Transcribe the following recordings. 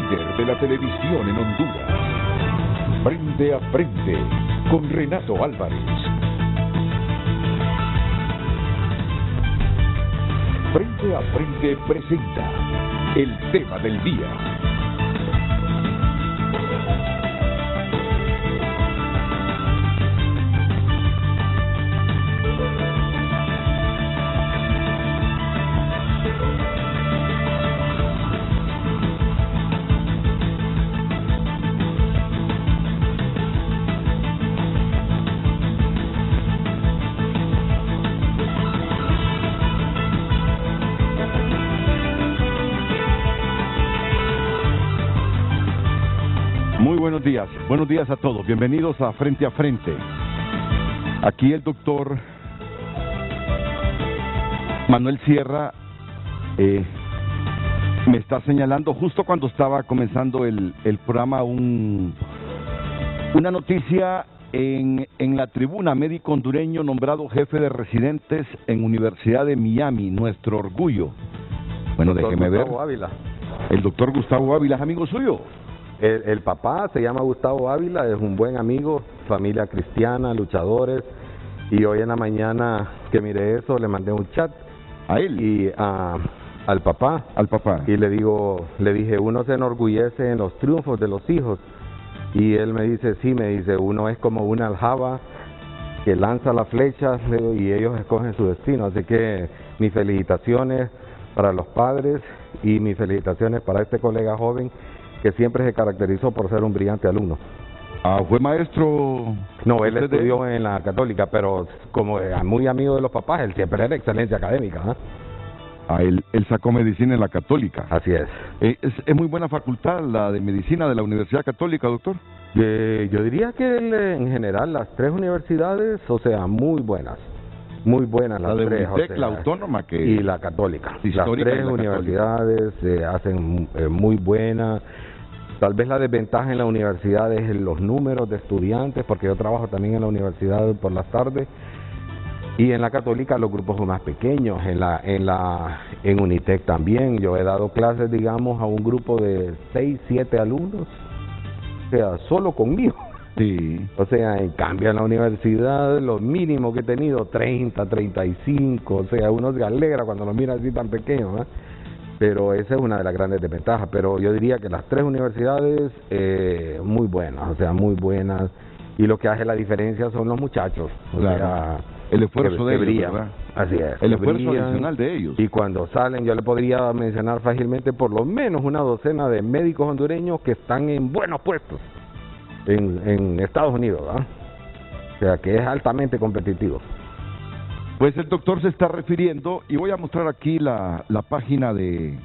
líder de la televisión en Honduras. Frente a Frente con Renato Álvarez. Frente a Frente presenta el tema del día. Muy buenos días a todos, bienvenidos a Frente. Aquí el doctor Manuel Sierra me está señalando justo cuando estaba comenzando el programa una noticia en la tribuna: médico hondureño nombrado jefe de residentes en Universidad de Miami, nuestro orgullo. Bueno, déjeme ver. Ávila. El doctor Gustavo Ávila, ¿es amigo suyo? El papá se llama Gustavo Ávila, es un buen amigo, familia cristiana, luchadores, y hoy en la mañana que miré eso le mandé un chat a él y al papá, y le dije, uno se enorgullece en los triunfos de los hijos, y él me dice, uno es como una aljaba que lanza las flechas y ellos escogen su destino. Así que mis felicitaciones para los padres y mis felicitaciones para este colega joven que siempre se caracterizó por ser un brillante alumno. ¿Fue maestro? No, él estudió en la Católica, pero como muy amigo de los papás, él siempre era excelencia académica. Él sacó medicina en la Católica. Así es. ¿Es muy buena facultad la de medicina de la Universidad Católica, doctor? Yo diría que en general las tres universidades, o sea, muy buenas las tres, UNITEC, la autónoma y la Católica. Las tres universidades hacen muy buenas. Tal vez la desventaja en la universidad es los números de estudiantes, porque yo trabajo también en la universidad por las tardes, y en la Católica los grupos son más pequeños. En UNITEC también yo he dado clases, digamos, a un grupo de 6, 7 alumnos, o sea, solo conmigo. Sí. O sea, en cambio en la universidad lo mínimo que he tenido 30, 35, o sea, uno se alegra cuando lo mira así tan pequeño, ¿eh? Pero esa es una de las grandes desventajas. Pero yo diría que las tres universidades muy buenas, o sea, muy buenas, y lo que hace la diferencia son los muchachos, o sea, el esfuerzo de ellos, brillan, ¿verdad? Así es, el esfuerzo brillan, adicional de ellos. Y cuando salen, yo le podría mencionar fácilmente por lo menos una docena de médicos hondureños que están en buenos puestos en Estados Unidos, ¿verdad? O sea, que es altamente competitivo. Pues el doctor se está refiriendo, y voy a mostrar aquí la página de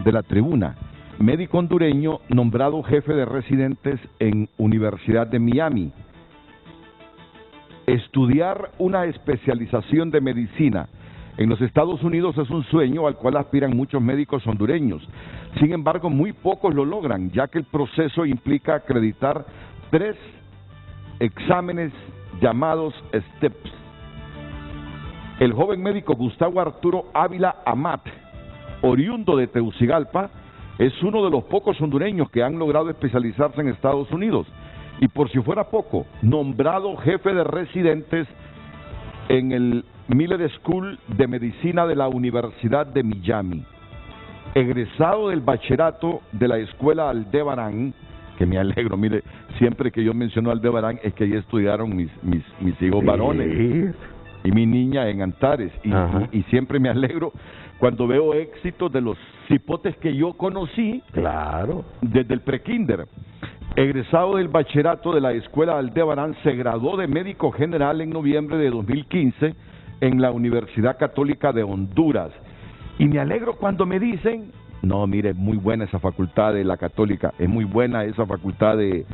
la tribuna: médico hondureño nombrado jefe de residentes en Universidad de Miami. Estudiar una especialización de medicina en los Estados Unidos es un sueño al cual aspiran muchos médicos hondureños. Sin embargo, muy pocos lo logran, ya que el proceso implica acreditar 3 exámenes llamados STEPS. El joven médico Gustavo Arturo Ávila Amat, oriundo de Tegucigalpa, es uno de los pocos hondureños que han logrado especializarse en Estados Unidos. Y por si fuera poco, nombrado jefe de residentes en el Miller School de Medicina de la Universidad de Miami. Egresado del bachillerato de la Escuela Aldebarán, que me alegro, mire, siempre que yo menciono Aldebarán es que ahí estudiaron mis hijos varones y mi niña en Antares, y siempre me alegro cuando veo éxitos de los cipotes que yo conocí, claro, desde el prekinder. Egresado del bachillerato de la Escuela Aldebarán, se graduó de médico general en noviembre de 2015 en la Universidad Católica de Honduras. Y me alegro cuando me dicen, no, mire, muy buena esa facultad de la Católica, es muy buena esa facultad de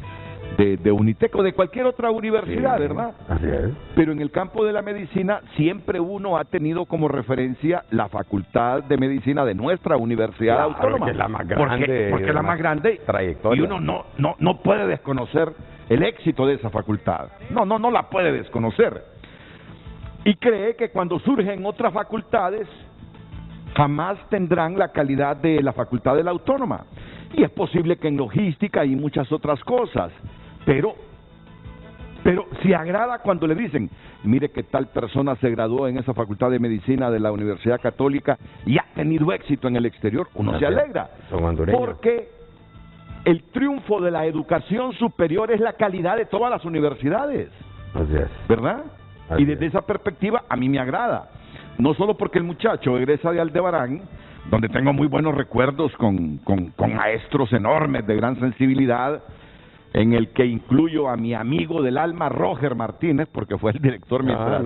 UNITEC o de cualquier otra universidad, ¿verdad? Así es. Pero en el campo de la medicina siempre uno ha tenido como referencia la Facultad de Medicina de nuestra Universidad Autónoma. Porque es la más grande. Porque es la más grande. Trayectoria. Y uno no puede desconocer el éxito de esa facultad. No la puede desconocer. Y cree que cuando surgen otras facultades jamás tendrán la calidad de la Facultad de la Autónoma. Y es posible que en logística y muchas otras cosas, pero si agrada cuando le dicen, mire que tal persona se graduó en esa facultad de medicina de la Universidad Católica y ha tenido éxito en el exterior, uno se alegra. Son hondureños. Porque el triunfo de la educación superior es la calidad de todas las universidades. Así es. ¿Verdad? Así Y desde esa perspectiva a mí me agrada. No solo porque el muchacho egresa de Aldebarán, donde tengo muy buenos recuerdos con maestros enormes de gran sensibilidad, en el que incluyo a mi amigo del alma, Roger Martínez, porque fue el director mientras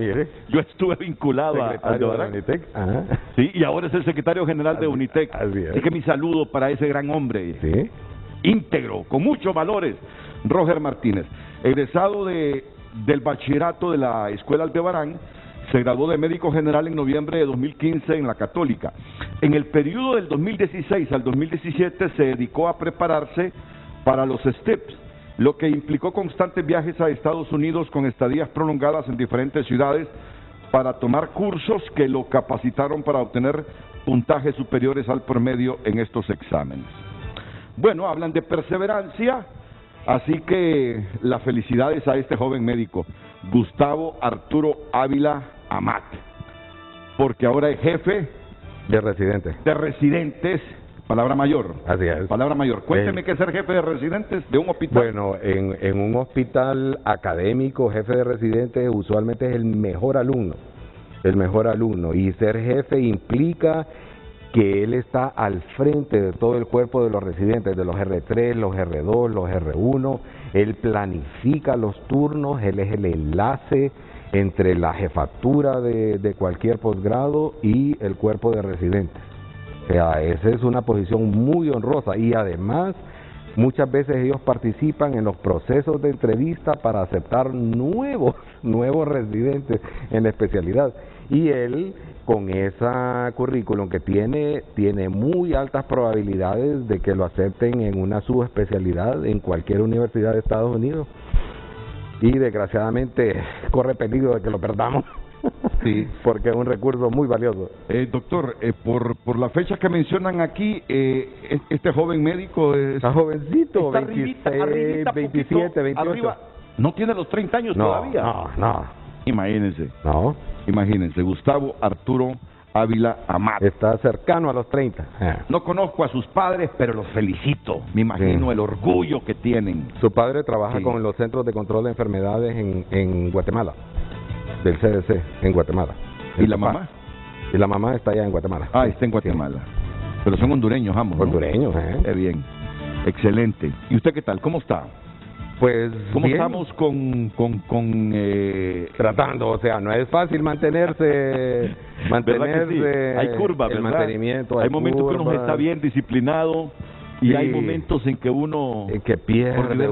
yo estuve vinculado a Aldebarán. Unitec. Ajá. Sí, y ahora es el secretario general de Unitec. Así que mi saludo para ese gran hombre. Sí. Íntegro, con muchos valores, Roger Martínez, egresado del bachillerato de la Escuela Aldebarán, se graduó de médico general en noviembre de 2015 en la Católica. En el periodo del 2016 al 2017 se dedicó a prepararse para los STEPS, lo que implicó constantes viajes a Estados Unidos con estadías prolongadas en diferentes ciudades para tomar cursos que lo capacitaron para obtener puntajes superiores al promedio en estos exámenes. Bueno, hablan de perseverancia, así que las felicidades a este joven médico, Gustavo Arturo Ávila Amat, porque ahora es jefe de residentes. Palabra mayor. Así es. Palabra mayor. Cuénteme qué es ser jefe de residentes de un hospital. Bueno, en un hospital académico, jefe de residentes usualmente es el mejor alumno. Y ser jefe implica que él está al frente de todo el cuerpo de los residentes, de los R3, los R2, los R1. Él planifica los turnos, él es el enlace entre la jefatura de cualquier posgrado y el cuerpo de residentes. O sea, esa es una posición muy honrosa y además muchas veces ellos participan en los procesos de entrevista para aceptar nuevos residentes en la especialidad. Y él, con esa currículum que tiene muy altas probabilidades de que lo acepten en una subespecialidad en cualquier universidad de Estados Unidos. Y desgraciadamente corre peligro de que lo perdamos. Sí, porque es un recurso muy valioso. Doctor, por la fecha que mencionan aquí, este joven médico está jovencito, está 26, arribita, 27, 28. Arriba. No tiene los 30 años todavía. No. Imagínense. No. Imagínense, Gustavo Arturo Ávila Amat. Está cercano a los 30. No conozco a sus padres, pero los felicito. Me imagino el orgullo que tienen. Su padre trabaja con los Centros de Control de Enfermedades en Guatemala, del CDC, en Guatemala. ¿Y la mamá? Y la mamá está allá en Guatemala. Ah, está en Guatemala. Sí. Pero son hondureños ambos, ¿no? Hondureños, Qué bien. Excelente. ¿Y usted qué tal? ¿Cómo está? Pues ¿cómo bien. Estamos tratando? O sea, no es fácil mantenerse. Sí? Hay curvas, ¿verdad? El mantenimiento. Hay momentos que uno está bien disciplinado y hay momentos en que uno que pierde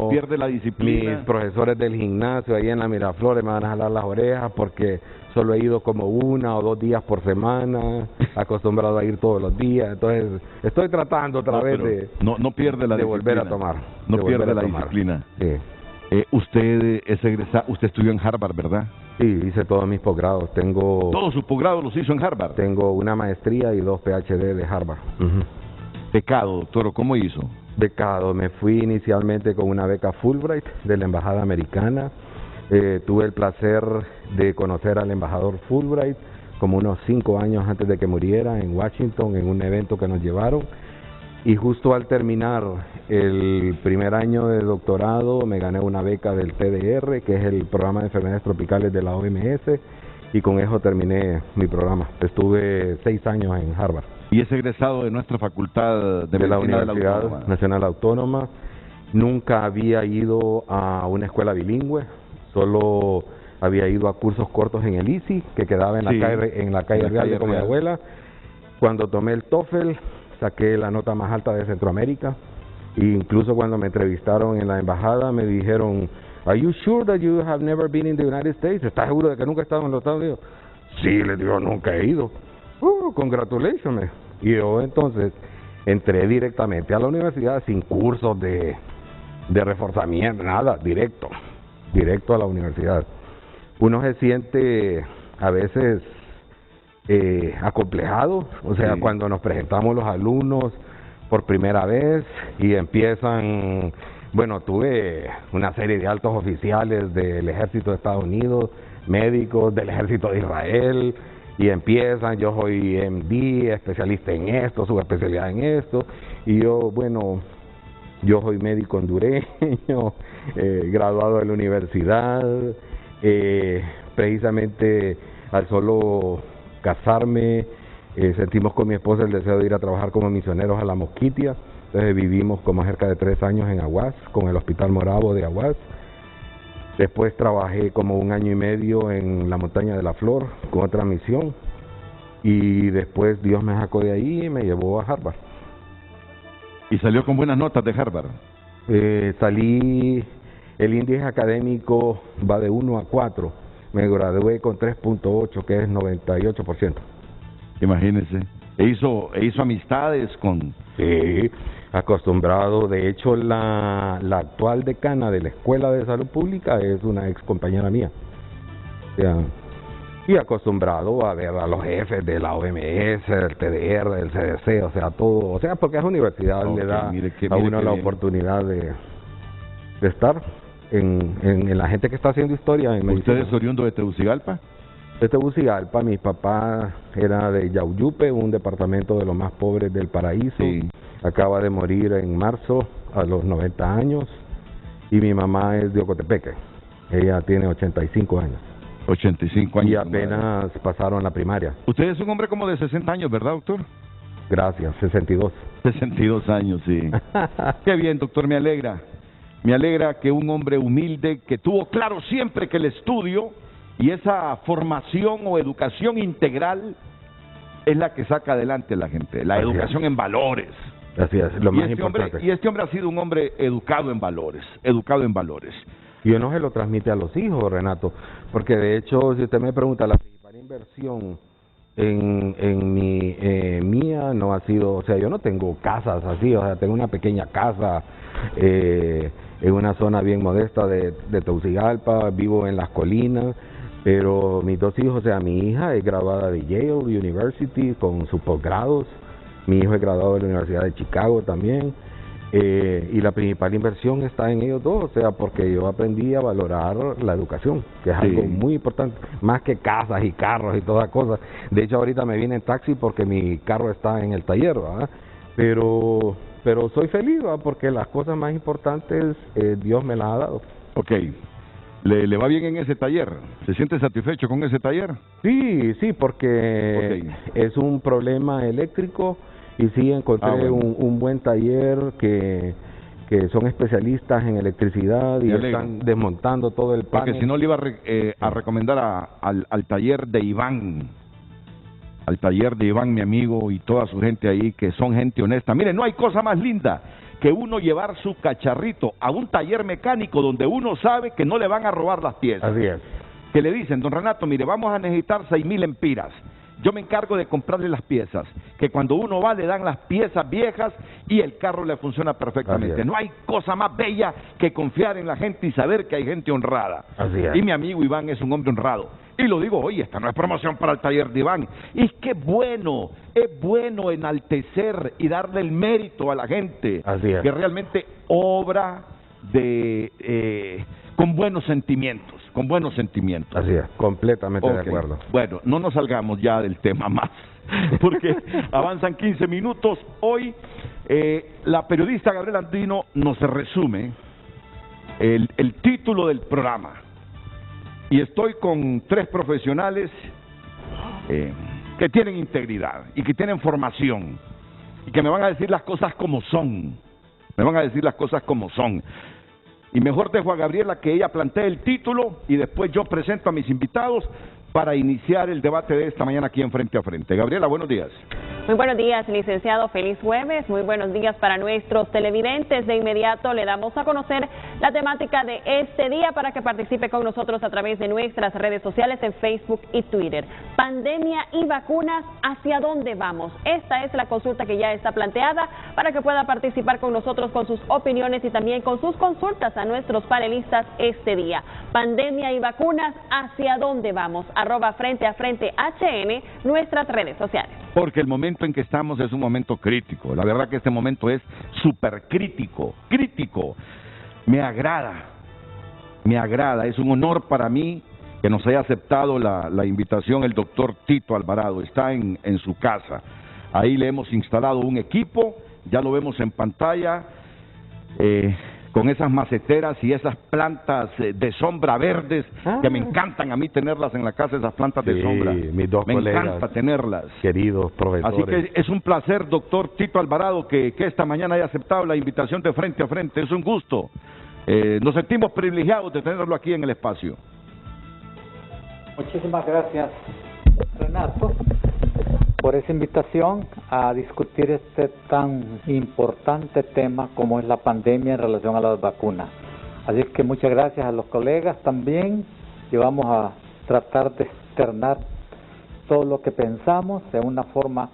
pierde la disciplina. Mis profesores del gimnasio ahí en la Miraflores me van a jalar las orejas porque solo he ido como 1 o 2 días por semana, acostumbrado a ir todos los días. Entonces estoy tratando otra vez de pierde la de disciplina. Volver a tomar. No pierde la disciplina. Sí. Usted es egresado, usted estudió en Harvard, ¿verdad? Sí, hice todos mis posgrados. Todos sus posgrados los hizo en Harvard. Tengo una maestría y 2 PhD de Harvard. Becado, doctor, ¿cómo hizo? Becado, me fui inicialmente con una beca Fulbright de la Embajada Americana. Tuve el placer de conocer al embajador Fulbright como unos 5 años antes de que muriera en Washington, en un evento que nos llevaron. Y justo al terminar el primer año de doctorado me gané una beca del TDR, que es el Programa de Enfermedades Tropicales de la OMS, y con eso terminé mi programa. Estuve 6 años en Harvard. Y es egresado de nuestra facultad de la Universidad Nacional Autónoma. Nunca había ido a una escuela bilingüe, solo había ido a cursos cortos en el ICI, que quedaba en la calle Real de Comayagüela. Cuando tomé el TOEFL, saqué la nota más alta de Centroamérica. E incluso cuando me entrevistaron en la embajada, me dijeron, "Are you sure that you have never been in the United States? ¿Estás seguro de que nunca has estado en los Estados Unidos?" Sí, les digo, nunca he ido. Congratulations. Y yo entonces entré directamente a la universidad sin cursos de reforzamiento, nada, directo a la universidad. Uno se siente a veces acomplejado, o sea, cuando nos presentamos los alumnos, por primera vez y empiezan, bueno, tuve una serie de altos oficiales del Ejército de Estados Unidos, médicos del Ejército de Israel, y empiezan, yo soy MD, especialista en esto, subespecialidad en esto, y yo, bueno, yo soy médico hondureño, graduado de la universidad, precisamente al solo casarme, sentimos con mi esposa el deseo de ir a trabajar como misioneros a la Mosquitia. Entonces vivimos como cerca de 3 años en Aguas, con el Hospital Moravo de Aguas. Después trabajé como 1 año y medio en la Montaña de la Flor con otra misión. Y después Dios me sacó de ahí y me llevó a Harvard. ¿Y salió con buenas notas de Harvard? Salí, el índice académico va de 1 a 4. Me gradué con 3.8, que es 98%. Imagínese. ¿E hizo amistades con...? Sí, acostumbrado. De hecho, la actual decana de la Escuela de Salud Pública es una ex compañera mía. O sea, y acostumbrado a ver a los jefes de la OMS, el TDR, del CDC, o sea, todo. O sea, porque esa universidad le da a uno la oportunidad de estar en la gente que está haciendo historia en medicina. ¿Usted es oriundo de Tegucigalpa? De Tegucigalpa, mi papá era de Yauyupe, un departamento de los más pobres del paraíso. Sí. Acaba de morir en marzo a los 90 años. Y mi mamá es de Ocotepeque. Ella tiene 85 años. 85 años. Y apenas pasaron la primaria. Usted es un hombre como de 60 años, ¿verdad, doctor? Gracias, 62. 62 años, sí. Qué bien, doctor, me alegra. Me alegra que un hombre humilde, que tuvo claro siempre que el estudio y esa formación o educación integral es la que saca adelante a la gente, la educación en valores. Así es, lo más importante. Y este hombre ha sido un hombre educado en valores, educado en valores. Y uno se lo transmite a los hijos, Renato, porque de hecho, si usted me pregunta, la principal inversión en mi mía no ha sido, o sea, yo no tengo casas así, o sea, tengo una pequeña casa en una zona bien modesta de Tegucigalpa, vivo en las colinas, pero mis 2 hijos, o sea, mi hija es graduada de Yale University con sus posgrados, mi hijo es graduado de la Universidad de Chicago también, y la principal inversión está en ellos 2, o sea, porque yo aprendí a valorar la educación, que es algo muy importante, más que casas y carros y todas cosas. De hecho, ahorita me vine en taxi porque mi carro está en el taller, ¿verdad? Pero soy feliz, ¿verdad? Porque las cosas más importantes Dios me las ha dado. Ok. ¿Le va bien en ese taller? ¿Se siente satisfecho con ese taller? Sí, porque es un problema eléctrico y sí encontré un buen taller que son especialistas en electricidad y están desmontando todo el panel. Porque si no le iba a recomendar al taller de Iván, mi amigo, y toda su gente ahí, que son gente honesta. Miren, no hay cosa más linda que uno llevar su cacharrito a un taller mecánico donde uno sabe que no le van a robar las piezas. Así es. Que le dicen, don Renato, mire, vamos a necesitar 6,000 empiras. Yo me encargo de comprarle las piezas, que cuando uno va le dan las piezas viejas y el carro le funciona perfectamente. No hay cosa más bella que confiar en la gente y saber que hay gente honrada. Así es. Y mi amigo Iván es un hombre honrado. Y lo digo, oye, esta no es promoción para el taller de Iván. Y es que es bueno enaltecer y darle el mérito a la gente. Así es. Que realmente obra con buenos sentimientos. Así es, completamente de acuerdo. Bueno, no nos salgamos ya del tema más, porque avanzan 15 minutos. Hoy la periodista Gabriela Andino nos resume el título del programa. Y estoy con 3 profesionales que tienen integridad y que tienen formación y que me van a decir las cosas como son. Y mejor dejo a Gabriela que ella plantee el título y después yo presento a mis invitados para iniciar el debate de esta mañana aquí en Frente a Frente. Gabriela, buenos días. Muy buenos días, licenciado. Feliz jueves. Muy buenos días para nuestros televidentes. De inmediato le damos a conocer la temática de este día para que participe con nosotros a través de nuestras redes sociales en Facebook y Twitter. Pandemia y vacunas, ¿hacia dónde vamos? Esta es la consulta que ya está planteada para que pueda participar con nosotros con sus opiniones y también con sus consultas a nuestros panelistas este día. Pandemia y vacunas, ¿hacia dónde vamos? @Frente a Frente HN, nuestras redes sociales. porque el momento en que estamos es un momento crítico. La verdad que este momento es súper crítico. Me agrada, es un honor para mí que nos haya aceptado la invitación el doctor Tito Alvarado. Está en su casa. Ahí le hemos instalado un equipo, ya lo vemos en pantalla, con esas maceteras y esas plantas de sombra verdes, que me encantan a mí tenerlas en la casa, esas plantas de sombra. Mis dos me colegas, encanta tenerlas. Queridos profesores. Así que es un placer, doctor Tito Alvarado, que esta mañana haya aceptado la invitación de Frente a Frente. Es un gusto. Nos sentimos privilegiados de tenerlo aquí en el espacio. Muchísimas gracias, Renato, por esa invitación a discutir este tan importante tema como es la pandemia en relación a las vacunas. Así que muchas gracias a los colegas también, y vamos a tratar de externar todo lo que pensamos de una forma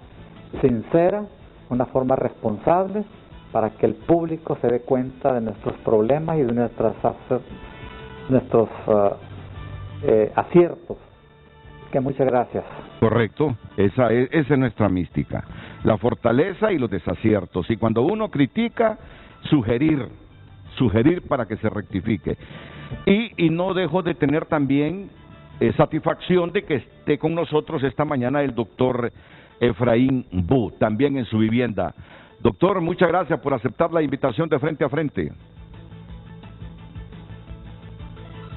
sincera, una forma responsable, para que el público se dé cuenta de nuestros problemas y de nuestros aciertos. Que muchas gracias. Correcto, esa es nuestra mística, la fortaleza y los desaciertos, y cuando uno critica, sugerir para que se rectifique, y no dejo de tener también satisfacción de que esté con nosotros esta mañana el doctor Efraín Bu, también en su vivienda. Doctor, muchas gracias por aceptar la invitación de Frente a Frente.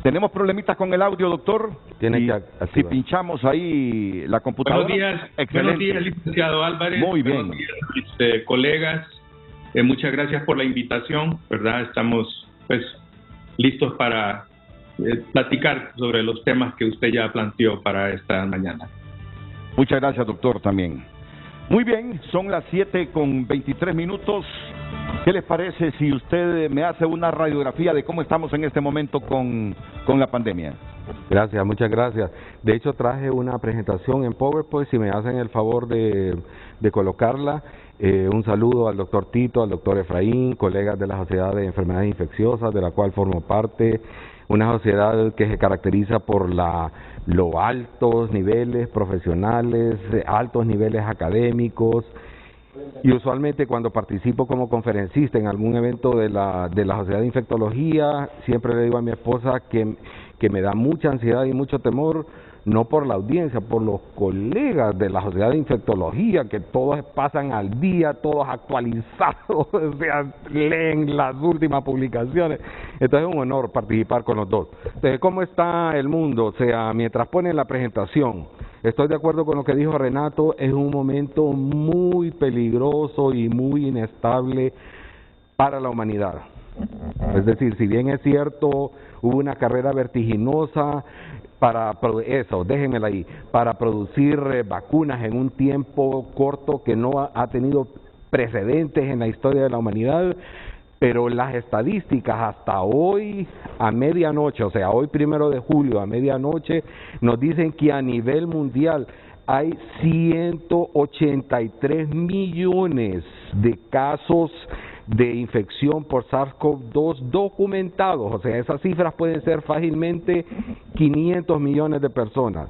¿Tenemos problemitas con el audio, doctor? Si pinchamos ahí la computadora. Buenos días, licenciado Álvarez. Muy bien. Buenos días, mis colegas. Muchas gracias por la invitación, ¿verdad? Estamos pues listos para platicar sobre los temas que usted ya planteó para esta mañana. Muchas gracias, doctor, también. Muy bien, son las 7:23. ¿Qué les parece si usted me hace una radiografía de cómo estamos en este momento con la pandemia? Gracias, muchas gracias. De hecho, traje una presentación en PowerPoint, si me hacen el favor de colocarla. Un saludo al doctor Tito, al doctor Efraín, colegas de la Sociedad de Enfermedades Infecciosas, de la cual formo parte. Una sociedad que se caracteriza por los altos niveles profesionales, altos niveles académicos, y usualmente cuando participo como conferencista en algún evento de la Sociedad de Infectología, siempre le digo a mi esposa que me da mucha ansiedad y mucho temor, no por la audiencia, por los colegas de la Sociedad de Infectología, que todos pasan al día, todos actualizados, o sea, leen las últimas publicaciones. Entonces es un honor participar con los dos. Entonces, ¿cómo está el mundo? O sea, mientras ponen la presentación, estoy de acuerdo con lo que dijo Renato, es un momento muy peligroso y muy inestable para la humanidad. Es decir, si bien es cierto, hubo una carrera vertiginosa para producir vacunas en un tiempo corto que no ha tenido precedentes en la historia de la humanidad, pero las estadísticas hasta hoy a medianoche, o sea, hoy 1 de julio a medianoche, nos dicen que a nivel mundial hay 183 millones de casos de infección por SARS-CoV-2 documentados, o sea, esas cifras pueden ser fácilmente 500 millones de personas.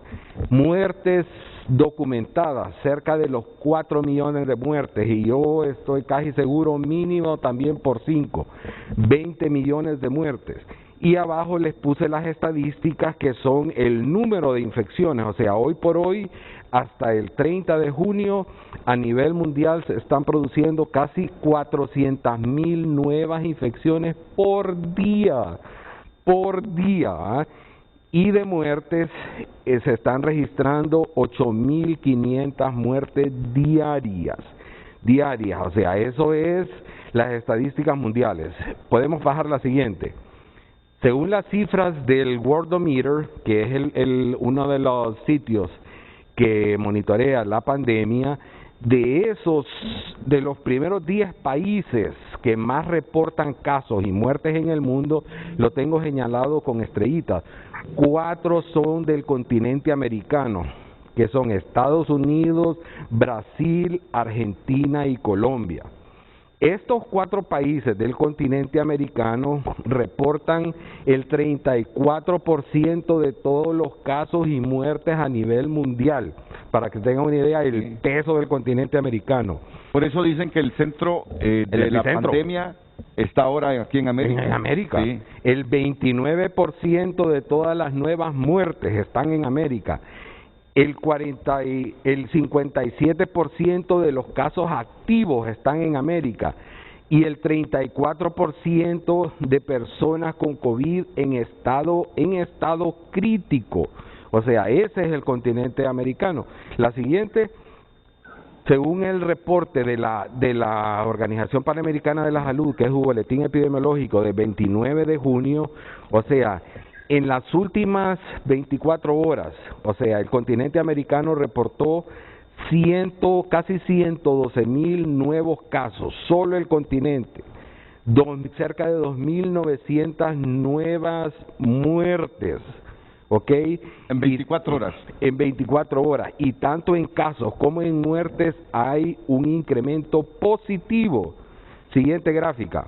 Muertes documentadas, cerca de los 4 millones de muertes, y yo estoy casi seguro mínimo también por 5, 20 millones de muertes. Y abajo les puse las estadísticas que son el número de infecciones, o sea, hoy por hoy, hasta el 30 de junio, a nivel mundial se están produciendo casi 400,000 nuevas infecciones por día, ¿eh? Y de muertes se están registrando 8.500 muertes diarias, o sea, eso es las estadísticas mundiales. Podemos bajar la siguiente. Según las cifras del Worldometer, que es uno de los sitios que monitorea la pandemia, de los primeros 10 países que más reportan casos y muertes en el mundo, lo tengo señalado con estrellitas. 4 son del continente americano, que son Estados Unidos, Brasil, Argentina y Colombia. Estos 4 países del continente americano reportan el 34% de todos los casos y muertes a nivel mundial. para que tengan una idea del peso del continente americano. Por eso dicen que el centro de la pandemia está ahora aquí en América. En América. Sí. El 29% de todas las nuevas muertes están en América. El 57% de los casos activos están en América. Y el 34% de personas con COVID en estado crítico. O sea, ese es el continente americano. La siguiente, según el reporte de la Organización Panamericana de la Salud, que es su boletín epidemiológico de 29 de junio, o sea, en las últimas 24 horas, o sea, el continente americano reportó casi 112,000 nuevos casos, solo el continente, cerca de 2,900 nuevas muertes, ¿ok? En 24 horas. En 24 horas, y tanto en casos como en muertes hay un incremento positivo. Siguiente gráfica.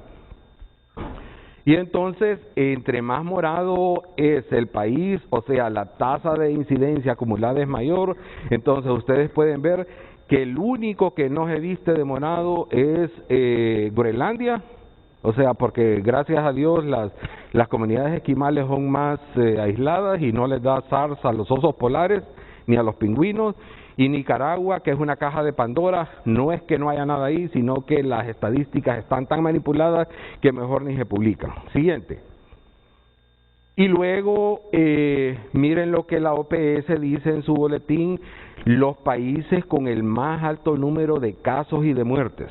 Y entonces, entre más morado es el país, o sea, la tasa de incidencia acumulada es mayor, entonces ustedes pueden ver que el único que no se viste de morado es Groenlandia, o sea, porque gracias a Dios las comunidades esquimales son más aisladas y no les da SARS a los osos polares ni a los pingüinos. Y Nicaragua, que es una caja de Pandora, no es que no haya nada ahí, sino que las estadísticas están tan manipuladas que mejor ni se publican. Siguiente. Y luego, miren lo que la OPS dice en su boletín, los países con el más alto número de casos y de muertes.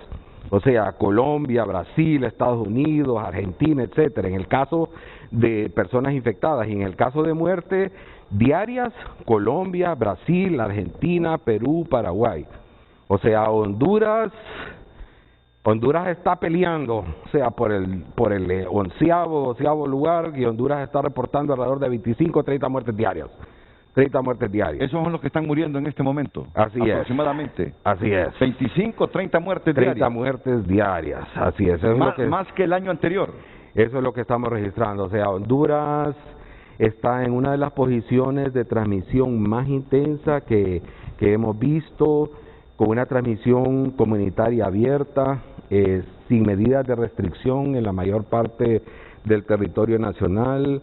O sea, Colombia, Brasil, Estados Unidos, Argentina, etcétera, en el caso de personas infectadas. Y en el caso de muerte diarias, Colombia, Brasil, Argentina, Perú, Paraguay. O sea, Honduras está peleando, o sea, por el 11º, 12º lugar, y Honduras está reportando alrededor de 25 o 30 muertes diarias. 30 muertes diarias. Esos son los que están muriendo en este momento. Así aproximadamente. es. Así es. 25, 30 muertes diarias. 30 muertes diarias, así es. Eso Más, más que el año anterior. Eso es lo que estamos registrando. O sea, Honduras está en una de las posiciones de transmisión más intensa que hemos visto, con una transmisión comunitaria abierta, sin medidas de restricción en la mayor parte del territorio nacional,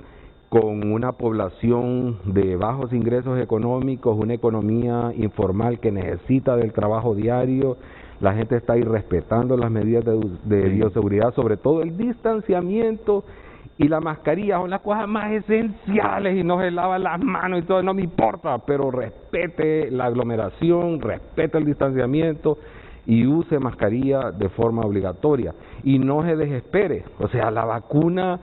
con una población de bajos ingresos económicos, una economía informal que necesita del trabajo diario. La gente está ahí respetando las medidas de bioseguridad, sobre todo el distanciamiento y la mascarilla son las cosas más esenciales, y no se lava las manos y todo, no me importa, pero respete la aglomeración, respete el distanciamiento y use mascarilla de forma obligatoria y no se desespere. O sea, la vacuna,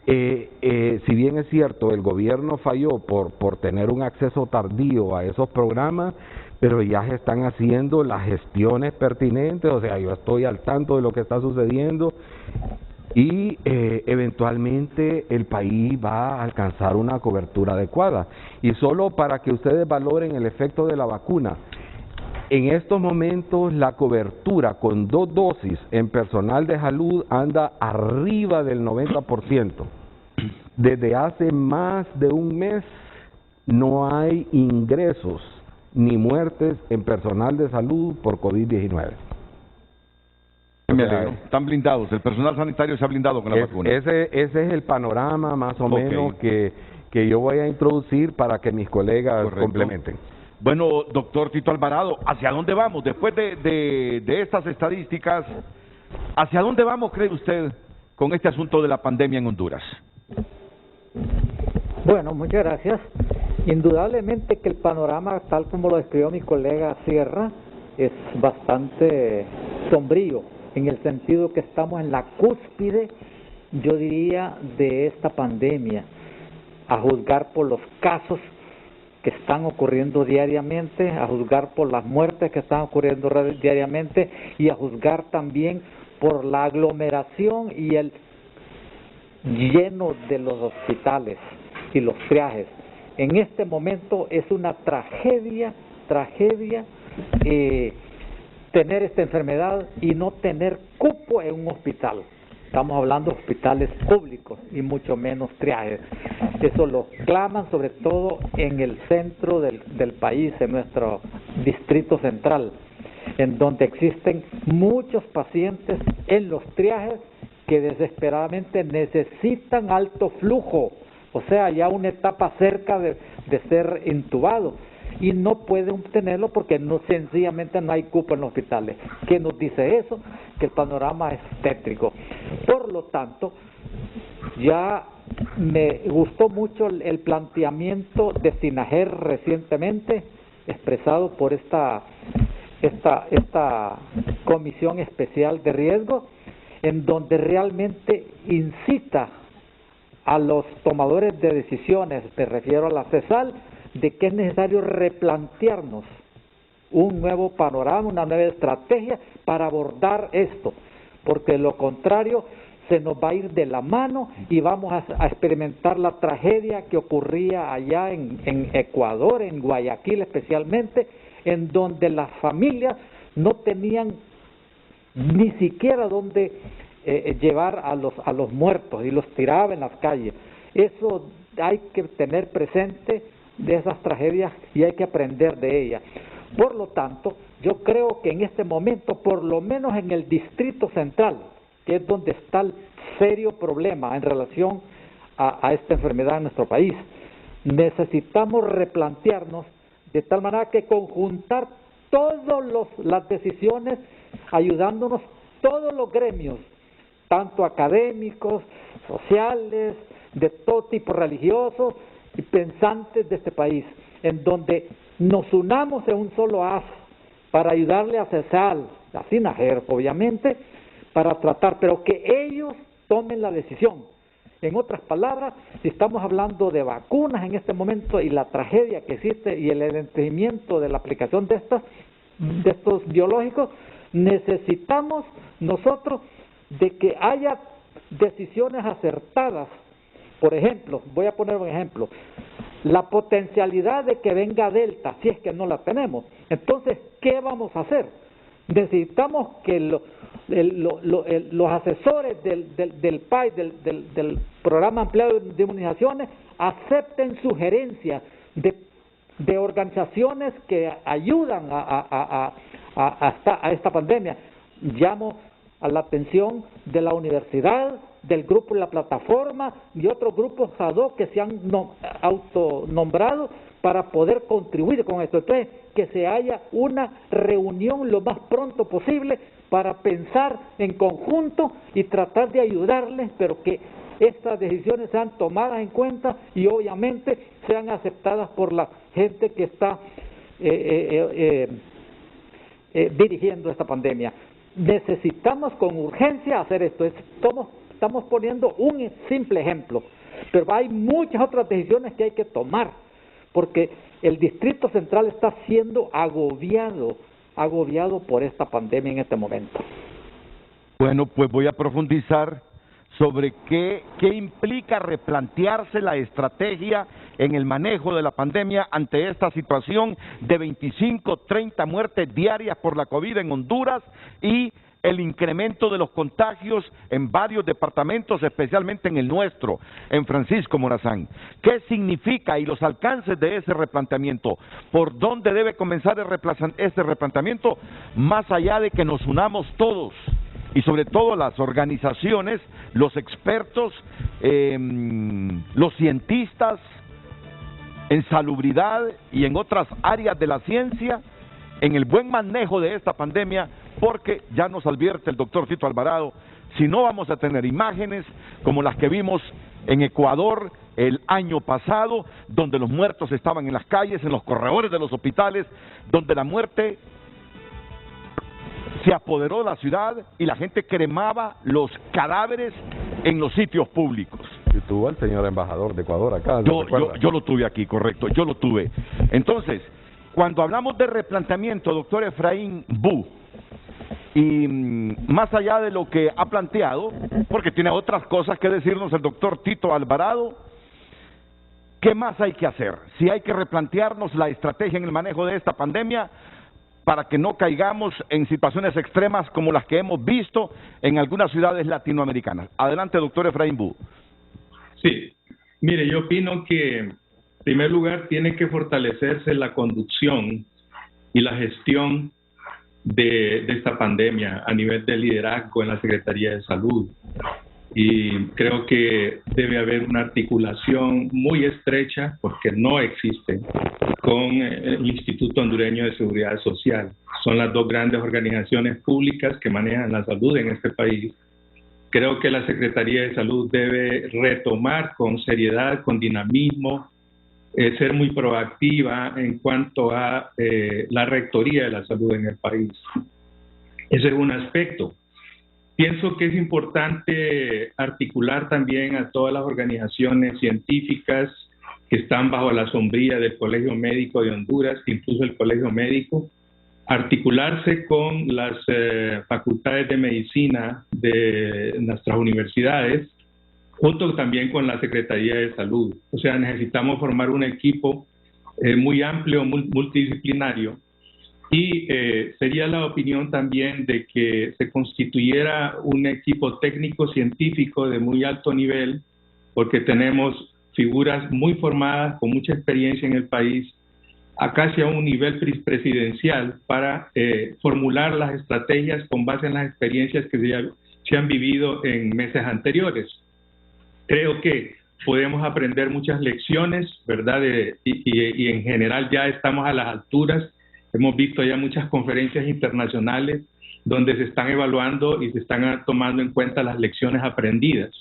si bien es cierto, el gobierno falló por tener un acceso tardío a esos programas, pero ya se están haciendo las gestiones pertinentes. O sea, yo estoy al tanto de lo que está sucediendo y eventualmente el país va a alcanzar una cobertura adecuada. Y solo para que ustedes valoren el efecto de la vacuna, en estos momentos la cobertura con 2 dosis en personal de salud anda arriba del 90%. Desde hace más de un mes no hay ingresos ni muertes en personal de salud por COVID-19. Me alegro. Están blindados, el personal sanitario se ha blindado con la vacuna. Ese es el panorama más o menos que yo voy a introducir para que mis colegas complementen. Bueno, doctor Tito Alvarado, ¿hacia dónde vamos? Después de estas estadísticas, ¿hacia dónde vamos, cree usted, con este asunto de la pandemia en Honduras? Bueno, muchas gracias. Indudablemente que el panorama, tal como lo describió mi colega Sierra, es bastante sombrío, en el sentido que estamos en la cúspide, yo diría, de esta pandemia, a juzgar por los casos que están ocurriendo diariamente, a juzgar por las muertes que están ocurriendo diariamente y a juzgar también por la aglomeración y el lleno de los hospitales y los triajes. En este momento es una tragedia tener esta enfermedad y no tener cupo en un hospital. Estamos hablando de hospitales públicos y mucho menos triajes. Eso lo claman sobre todo en el centro del país, en nuestro Distrito Central, en donde existen muchos pacientes en los triajes que desesperadamente necesitan alto flujo, o sea, ya una etapa cerca de ser intubado, y no pueden obtenerlo porque sencillamente no hay cupo en los hospitales. ¿Qué nos dice eso? Que el panorama es tétrico. Por lo tanto, ya me gustó mucho el planteamiento de SINAJER recientemente expresado por esta comisión especial de riesgo, en donde realmente incita a los tomadores de decisiones, me refiero a la CESAL, de que es necesario replantearnos un nuevo panorama, una nueva estrategia para abordar esto, porque de lo contrario se nos va a ir de la mano y vamos a experimentar la tragedia que ocurría allá en Ecuador, en Guayaquil especialmente, en donde las familias no tenían ni siquiera dónde llevar a los muertos y los tiraba en las calles. Eso hay que tener presente de esas tragedias y hay que aprender de ellas. Por lo tanto, yo creo que en este momento, por lo menos en el Distrito Central, que es donde está el serio problema en relación a esta enfermedad en nuestro país, necesitamos replantearnos de tal manera que conjuntar todas las decisiones, ayudándonos todos los gremios, tanto académicos, sociales, de todo tipo religiosos y pensantes de este país, en donde nos unamos en un solo haz para ayudarle a CESAL, a SINAJER, obviamente, para tratar, pero que ellos tomen la decisión. En otras palabras, si estamos hablando de vacunas en este momento y la tragedia que existe y el entendimiento de la aplicación de estos biológicos, necesitamos nosotros de que haya decisiones acertadas. Por ejemplo, voy a poner un ejemplo, la potencialidad de que venga Delta, si es que no la tenemos. Entonces, ¿qué vamos a hacer? Necesitamos que los asesores del PAI, del Programa Ampliado de Inmunizaciones, acepten sugerencias de organizaciones que ayudan a esta pandemia. Llamo a la atención de la universidad, del grupo La Plataforma y otros grupos ad hoc que se han autonombrado para poder contribuir con esto. Entonces, que se haya una reunión lo más pronto posible para pensar en conjunto y tratar de ayudarles, pero que estas decisiones sean tomadas en cuenta y obviamente sean aceptadas por la gente que está dirigiendo esta pandemia. Necesitamos con urgencia hacer esto. Estamos poniendo un simple ejemplo, pero hay muchas otras decisiones que hay que tomar, porque el Distrito Central está siendo agobiado por esta pandemia en este momento. Bueno, pues voy a profundizar sobre qué implica replantearse la estrategia en el manejo de la pandemia ante esta situación de 25, 30 muertes diarias por la COVID en Honduras y el incremento de los contagios en varios departamentos, especialmente en el nuestro, en Francisco Morazán. ¿Qué significa y los alcances de ese replanteamiento? ¿Por dónde debe comenzar ese replanteamiento? Más allá de que nos unamos todos, y sobre todo las organizaciones, los expertos, los cientistas en salubridad y en otras áreas de la ciencia, en el buen manejo de esta pandemia, porque ya nos advierte el doctor Tito Alvarado, si no vamos a tener imágenes como las que vimos en Ecuador el año pasado, donde los muertos estaban en las calles, en los corredores de los hospitales, donde la muerte se apoderó de la ciudad y la gente cremaba los cadáveres en los sitios públicos. Y tuvo al señor embajador de Ecuador acá. Yo lo tuve aquí, correcto, yo lo tuve. Entonces, cuando hablamos de replanteamiento, doctor Efraín Bu, y más allá de lo que ha planteado, porque tiene otras cosas que decirnos el doctor Tito Alvarado, ¿qué más hay que hacer? Si hay que replantearnos la estrategia en el manejo de esta pandemia para que no caigamos en situaciones extremas como las que hemos visto en algunas ciudades latinoamericanas. Adelante, doctor Efraín Bu. Sí, mire, yo opino que en primer lugar tiene que fortalecerse la conducción y la gestión de esta pandemia a nivel de liderazgo en la Secretaría de Salud. Y creo que debe haber una articulación muy estrecha, porque no existe, con el Instituto Hondureño de Seguridad Social. Son las dos grandes organizaciones públicas que manejan la salud en este país. Creo que la Secretaría de Salud debe retomar con seriedad, con dinamismo, ser muy proactiva en cuanto a la rectoría de la salud en el país. Ese es un aspecto. Pienso que es importante articular también a todas las organizaciones científicas que están bajo la sombrilla del Colegio Médico de Honduras, incluso el Colegio Médico, articularse con las facultades de medicina de nuestras universidades, junto también con la Secretaría de Salud. O sea, necesitamos formar un equipo muy amplio, multidisciplinario, y sería la opinión también de que se constituyera un equipo técnico-científico de muy alto nivel, porque tenemos figuras muy formadas, con mucha experiencia en el país, a casi a un nivel presidencial, para formular las estrategias con base en las experiencias que se han vivido en meses anteriores. Creo que podemos aprender muchas lecciones, ¿verdad? Y en general ya estamos a las alturas. Hemos visto ya muchas conferencias internacionales donde se están evaluando y se están tomando en cuenta las lecciones aprendidas.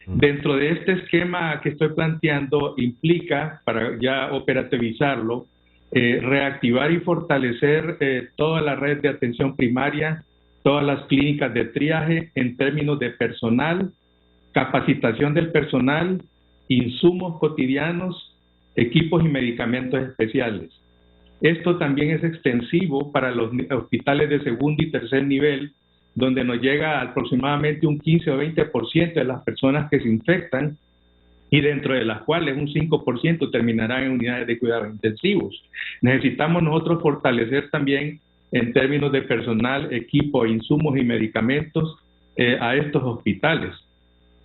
Dentro de este esquema que estoy planteando, implica, para ya operativizarlo, reactivar y fortalecer toda la red de atención primaria, todas las clínicas de triaje en términos de personal, capacitación del personal, insumos cotidianos, equipos y medicamentos especiales. Esto también es extensivo para los hospitales de segundo y tercer nivel, donde nos llega aproximadamente un 15 o 20% de las personas que se infectan, y dentro de las cuales un 5% terminarán en unidades de cuidados intensivos. Necesitamos nosotros fortalecer también en términos de personal, equipo, insumos y medicamentos a estos hospitales.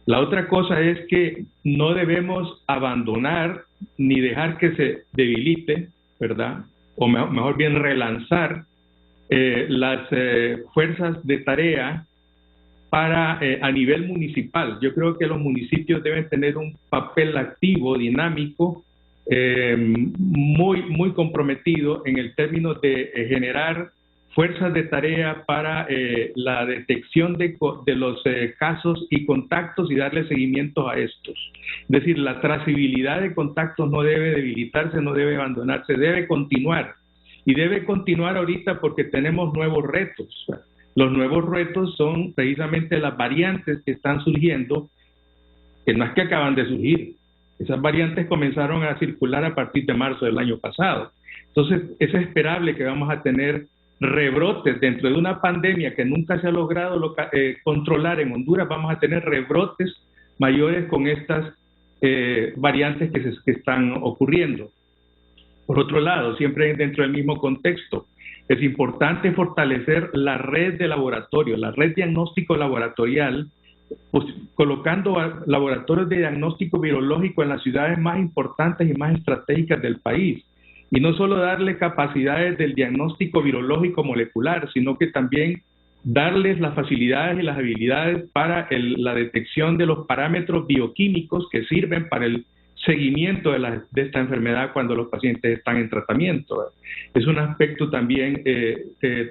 La otra cosa es que no debemos abandonar ni dejar que se debilite, ¿verdad? O mejor bien relanzar las fuerzas de tarea para a nivel municipal. Yo creo que los municipios deben tener un papel activo, dinámico, muy comprometido en el término de generar fuerzas de tarea para la detección de los casos y contactos y darle seguimiento a estos. Es decir, la trazabilidad de contactos no debe debilitarse, no debe abandonarse, debe continuar. Y debe continuar ahorita porque tenemos nuevos retos. Los nuevos retos son precisamente las variantes que están surgiendo, que no es que acaban de surgir. Esas variantes comenzaron a circular a partir de marzo del año pasado. Entonces, es esperable que vamos a tener rebrotes dentro de una pandemia que nunca se ha logrado controlar en Honduras. Vamos a tener rebrotes mayores con estas variantes que están ocurriendo. Por otro lado, siempre dentro del mismo contexto, es importante fortalecer la red de laboratorios, la red diagnóstico laboratorial, pues, colocando laboratorios de diagnóstico virológico en las ciudades más importantes y más estratégicas del país. Y no solo darle capacidades del diagnóstico virológico molecular, sino que también darles las facilidades y las habilidades para la detección de los parámetros bioquímicos que sirven para el seguimiento de esta enfermedad cuando los pacientes están en tratamiento. Es un aspecto también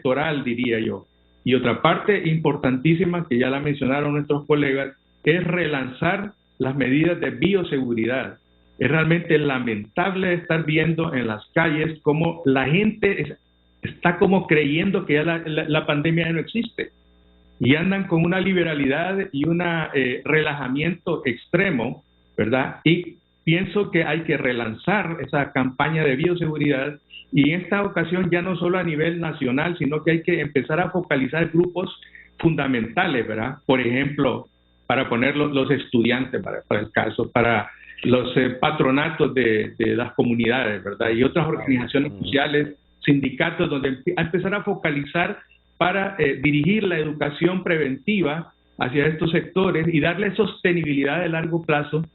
toral, diría yo. Y otra parte importantísima, que ya la mencionaron nuestros colegas, es relanzar las medidas de bioseguridad. Es realmente lamentable estar viendo en las calles cómo la gente está como creyendo que ya la pandemia ya no existe. Y andan con una liberalidad y un relajamiento extremo, ¿verdad? Y pienso que hay que relanzar esa campaña de bioseguridad, y en esta ocasión ya no solo a nivel nacional, sino que hay que empezar a focalizar grupos fundamentales, ¿verdad? Por ejemplo, para poner los estudiantes, para el caso, para los patronatos de las comunidades, ¿verdad? Y otras organizaciones sociales, sindicatos, donde empezar a focalizar para dirigir la educación preventiva hacia estos sectores y darle sostenibilidad de largo plazo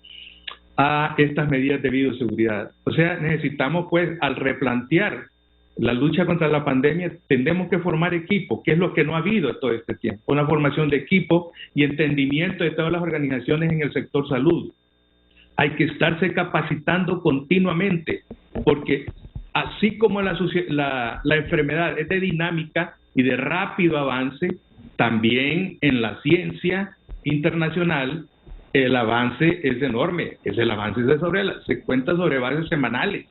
a estas medidas de bioseguridad. O sea, necesitamos, pues, al replantear la lucha contra la pandemia, tenemos que formar equipo, que es lo que no ha habido todo este tiempo, una formación de equipo y entendimiento de todas las organizaciones en el sector salud. Hay que estarse capacitando continuamente, porque así como la enfermedad es de dinámica y de rápido avance, también en la ciencia internacional el avance es enorme. El avance se cuenta sobre bases semanales.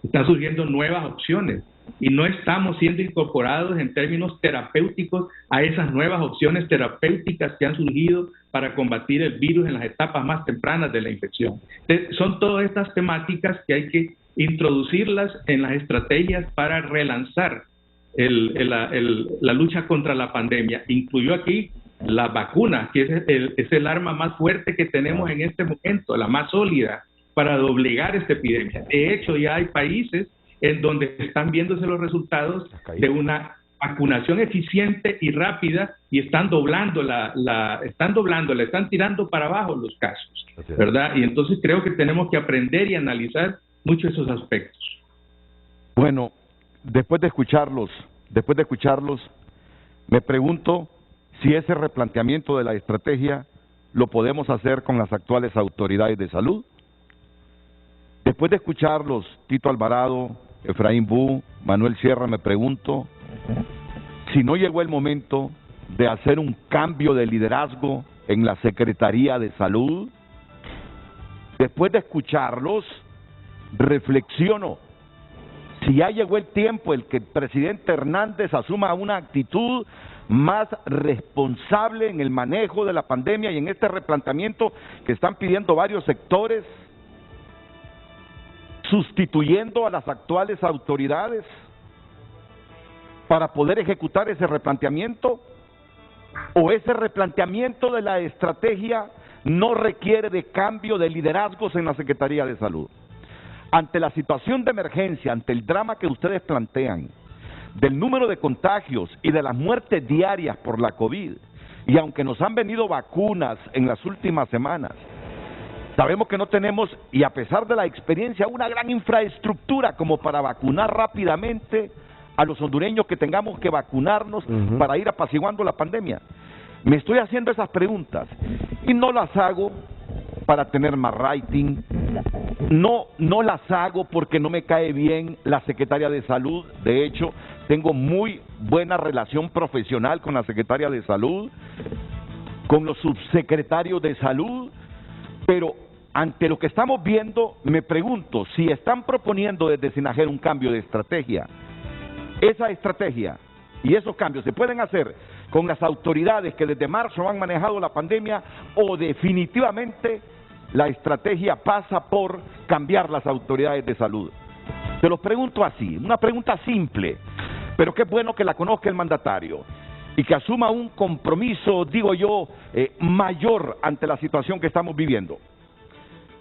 Están surgiendo nuevas opciones y no estamos siendo incorporados en términos terapéuticos a esas nuevas opciones terapéuticas que han surgido para combatir el virus en las etapas más tempranas de la infección. Entonces, son todas estas temáticas que hay que introducirlas en las estrategias para relanzar la lucha contra la pandemia. Incluyó aquí la vacuna, que es el arma más fuerte que tenemos en este momento, la más sólida para doblegar esta epidemia. De hecho, ya hay países en donde están viéndose los resultados de una vacunación eficiente y rápida y están están tirando para abajo los casos, ¿verdad? Y entonces creo que tenemos que aprender y analizar mucho esos aspectos. Bueno, después de escucharlos, me pregunto si ese replanteamiento de la estrategia lo podemos hacer con las actuales autoridades de salud. Después de escucharlos, Tito Alvarado, Efraín Bú, Manuel Sierra, me pregunto si no llegó el momento de hacer un cambio de liderazgo en la Secretaría de Salud. Después de escucharlos, reflexiono si ya llegó el tiempo el que el presidente Hernández asuma una actitud más responsable en el manejo de la pandemia y en este replanteamiento que están pidiendo varios sectores, sustituyendo a las actuales autoridades para poder ejecutar ese replanteamiento, o ese replanteamiento de la estrategia no requiere de cambio de liderazgos en la Secretaría de Salud. Ante la situación de emergencia, ante el drama que ustedes plantean, del número de contagios y de las muertes diarias por la COVID, y aunque nos han venido vacunas en las últimas semanas, sabemos que no tenemos, y a pesar de la experiencia, una gran infraestructura como para vacunar rápidamente a los hondureños que tengamos que vacunarnos para ir apaciguando la pandemia. Me estoy haciendo esas preguntas y no las hago para tener más rating, no las hago porque no me cae bien la secretaria de Salud. De hecho, tengo muy buena relación profesional con la secretaria de Salud, con los subsecretarios de Salud, pero ante lo que estamos viendo, me pregunto si están proponiendo desde SINAGER un cambio de estrategia. Esa estrategia y esos cambios se pueden hacer con las autoridades que desde marzo han manejado la pandemia, o definitivamente la estrategia pasa por cambiar las autoridades de salud. Se los pregunto así, una pregunta simple, pero qué bueno que la conozca el mandatario y que asuma un compromiso, digo yo, mayor ante la situación que estamos viviendo.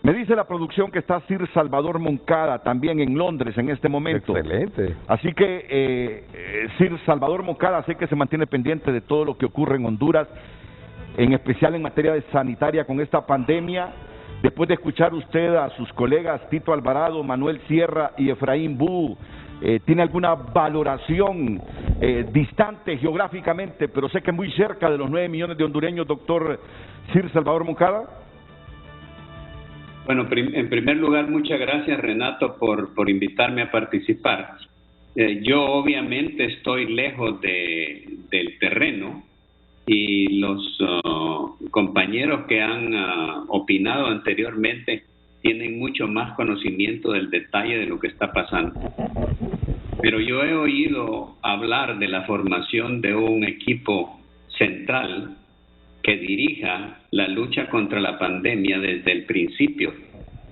Me dice la producción que está Sir Salvador Moncada también en Londres en este momento. Excelente. Así que Sir Salvador Moncada sé que se mantiene pendiente de todo lo que ocurre en Honduras, en especial en materia de sanitaria con esta pandemia. Después de escuchar usted a sus colegas Tito Alvarado, Manuel Sierra y Efraín Bú, ¿tiene alguna valoración distante geográficamente, pero sé que muy cerca de los 9 millones de hondureños, doctor Sir Salvador Moncada? Bueno, en primer lugar, muchas gracias, Renato, por invitarme a participar. Yo obviamente estoy lejos del terreno, y los compañeros que han opinado anteriormente tienen mucho más conocimiento del detalle de lo que está pasando. Pero yo he oído hablar de la formación de un equipo central que dirija la lucha contra la pandemia desde el principio.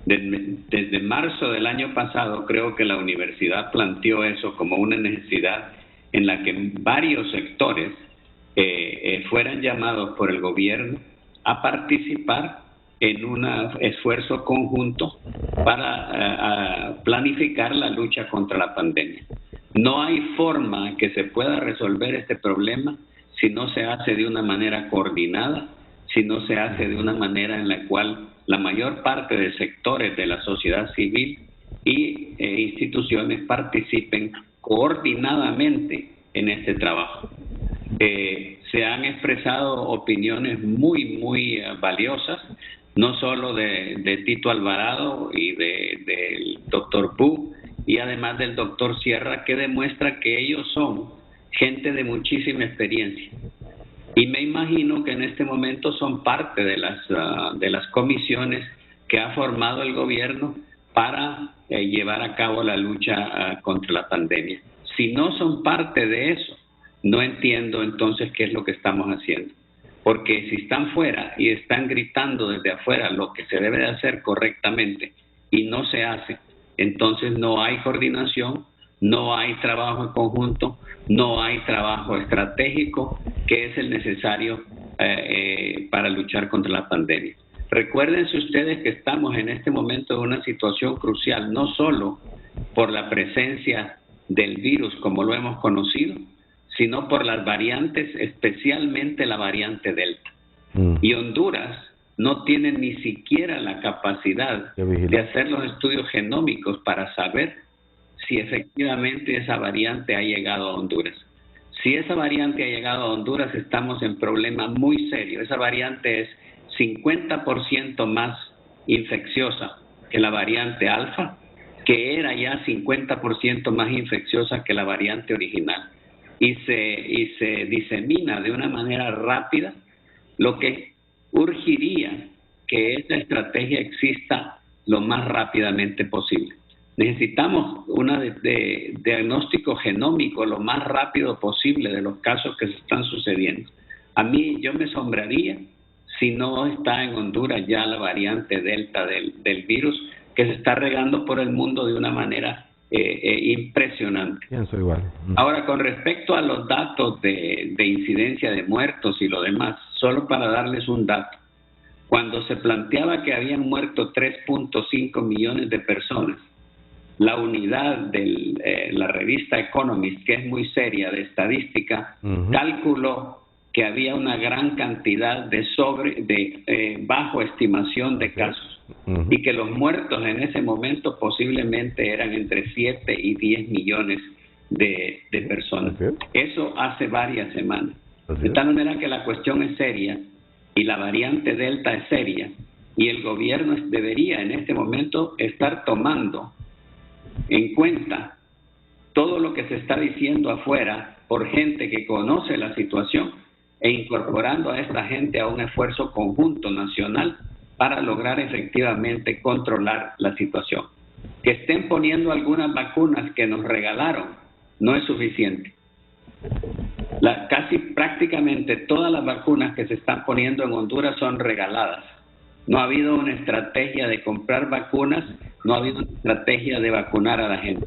Desde marzo del año pasado creo que la universidad planteó eso como una necesidad en la que varios sectores fueran llamados por el gobierno a participar en un esfuerzo conjunto para planificar la lucha contra la pandemia. No hay forma que se pueda resolver este problema si no se hace de una manera coordinada, si no se hace de una manera en la cual la mayor parte de sectores de la sociedad civil y instituciones participen coordinadamente en este trabajo. Se han expresado opiniones muy valiosas, no solo de Tito Alvarado y del doctor Bu, y además del doctor Sierra, que demuestra que ellos son gente de muchísima experiencia. Y me imagino que en este momento son parte de las comisiones que ha formado el gobierno para llevar a cabo la lucha contra la pandemia. Si no son parte de eso, no entiendo entonces qué es lo que estamos haciendo. Porque si están fuera y están gritando desde afuera lo que se debe de hacer correctamente y no se hace, entonces no hay coordinación, no hay trabajo en conjunto, no hay trabajo estratégico que es el necesario para luchar contra la pandemia. Recuérdense ustedes que estamos en este momento en una situación crucial, no solo por la presencia del virus como lo hemos conocido, sino por las variantes, especialmente la variante Delta. Y Honduras no tiene ni siquiera la capacidad de hacer los estudios genómicos para saber si efectivamente esa variante ha llegado a Honduras. Si esa variante ha llegado a Honduras, estamos en problemas muy serios. Esa variante es 50% más infecciosa que la variante alfa, que era ya 50% más infecciosa que la variante original. Y se disemina de una manera rápida, lo que urgiría que esta estrategia exista lo más rápidamente posible. Necesitamos un diagnóstico genómico lo más rápido posible de los casos que se están sucediendo. Yo me asombraría si no está en Honduras ya la variante Delta del virus, que se está regando por el mundo de una manera impresionante. Pienso igual. Ahora, con respecto a los datos de incidencia de muertos y lo demás, solo para darles un dato, cuando se planteaba que habían muerto 3.5 millones de personas, la unidad de la revista Economist, que es muy seria de estadística, calculó que había una gran cantidad de bajo estimación de casos y que los muertos en ese momento posiblemente eran entre 7 y 10 millones de personas. Eso hace varias semanas. De tal manera que la cuestión es seria y la variante Delta es seria y el gobierno debería en este momento estar tomando en cuenta todo lo que se está diciendo afuera por gente que conoce la situación e incorporando a esta gente a un esfuerzo conjunto nacional para lograr efectivamente controlar la situación. Que estén poniendo algunas vacunas que nos regalaron no es suficiente. Casi prácticamente todas las vacunas que se están poniendo en Honduras son regaladas. No ha habido una estrategia de comprar vacunas, no ha habido una estrategia de vacunar a la gente.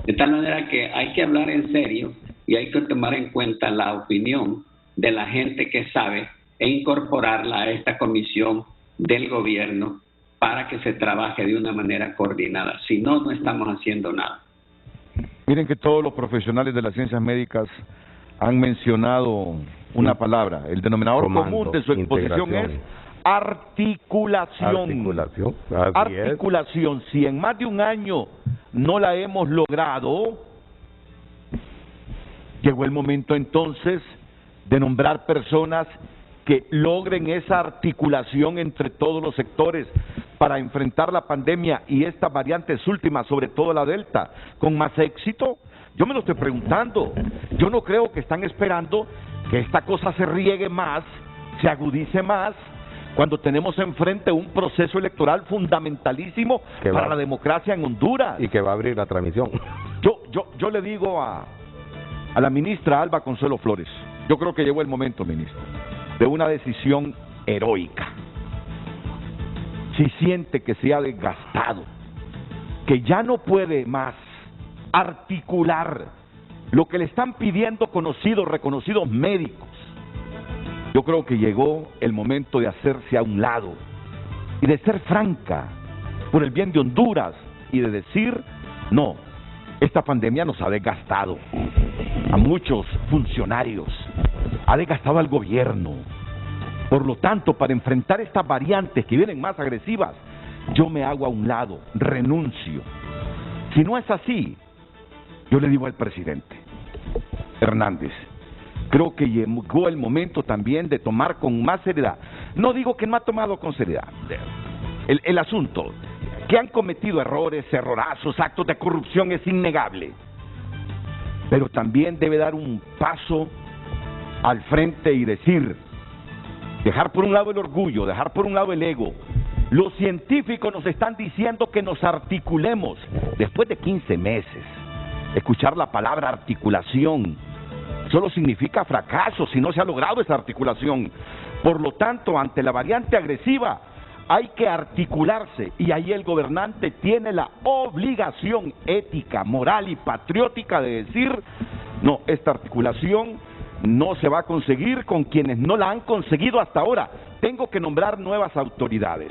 De tal manera que hay que hablar en serio y hay que tomar en cuenta la opinión de la gente que sabe e incorporarla a esta comisión del gobierno para que se trabaje de una manera coordinada. Si no, no estamos haciendo nada. Miren que todos los profesionales de las ciencias médicas han mencionado una palabra. El denominador común de su exposición es articulación. Articulación. Si en más de un año no la hemos logrado, llegó el momento entonces de nombrar personas que logren esa articulación entre todos los sectores para enfrentar la pandemia y estas variantes últimas, sobre todo la Delta, con más éxito. Yo me lo estoy preguntando. Yo no creo que están esperando que esta cosa se riegue más, se agudice más, cuando tenemos enfrente un proceso electoral fundamentalísimo para la democracia en Honduras. Y que va a abrir la transmisión. Yo le digo a la ministra Alba Consuelo Flores, yo creo que llegó el momento, ministra, de una decisión heroica. Si siente que se ha desgastado, que ya no puede más articular lo que le están pidiendo reconocidos médicos, yo creo que llegó el momento de hacerse a un lado y de ser franca por el bien de Honduras y de decir, no, esta pandemia nos ha desgastado a muchos funcionarios, ha desgastado al gobierno. Por lo tanto, para enfrentar estas variantes que vienen más agresivas, yo me hago a un lado, renuncio. Si no es así, Yo le digo al presidente Hernández, creo que llegó el momento también de tomar con más seriedad. No digo que no ha tomado con seriedad el asunto, que han cometido errores, errorazos, actos de corrupción es innegable, pero también debe dar un paso al frente y decir, dejar por un lado el orgullo, dejar por un lado el ego. Los científicos nos están diciendo que nos articulemos. Después de 15 meses, escuchar la palabra articulación solo significa fracaso si no se ha logrado esa articulación. Por lo tanto, ante la variante agresiva, hay que articularse, y ahí el gobernante tiene la obligación ética, moral y patriótica de decir, no, esta articulación no se va a conseguir con quienes no la han conseguido hasta ahora. Tengo que nombrar nuevas autoridades,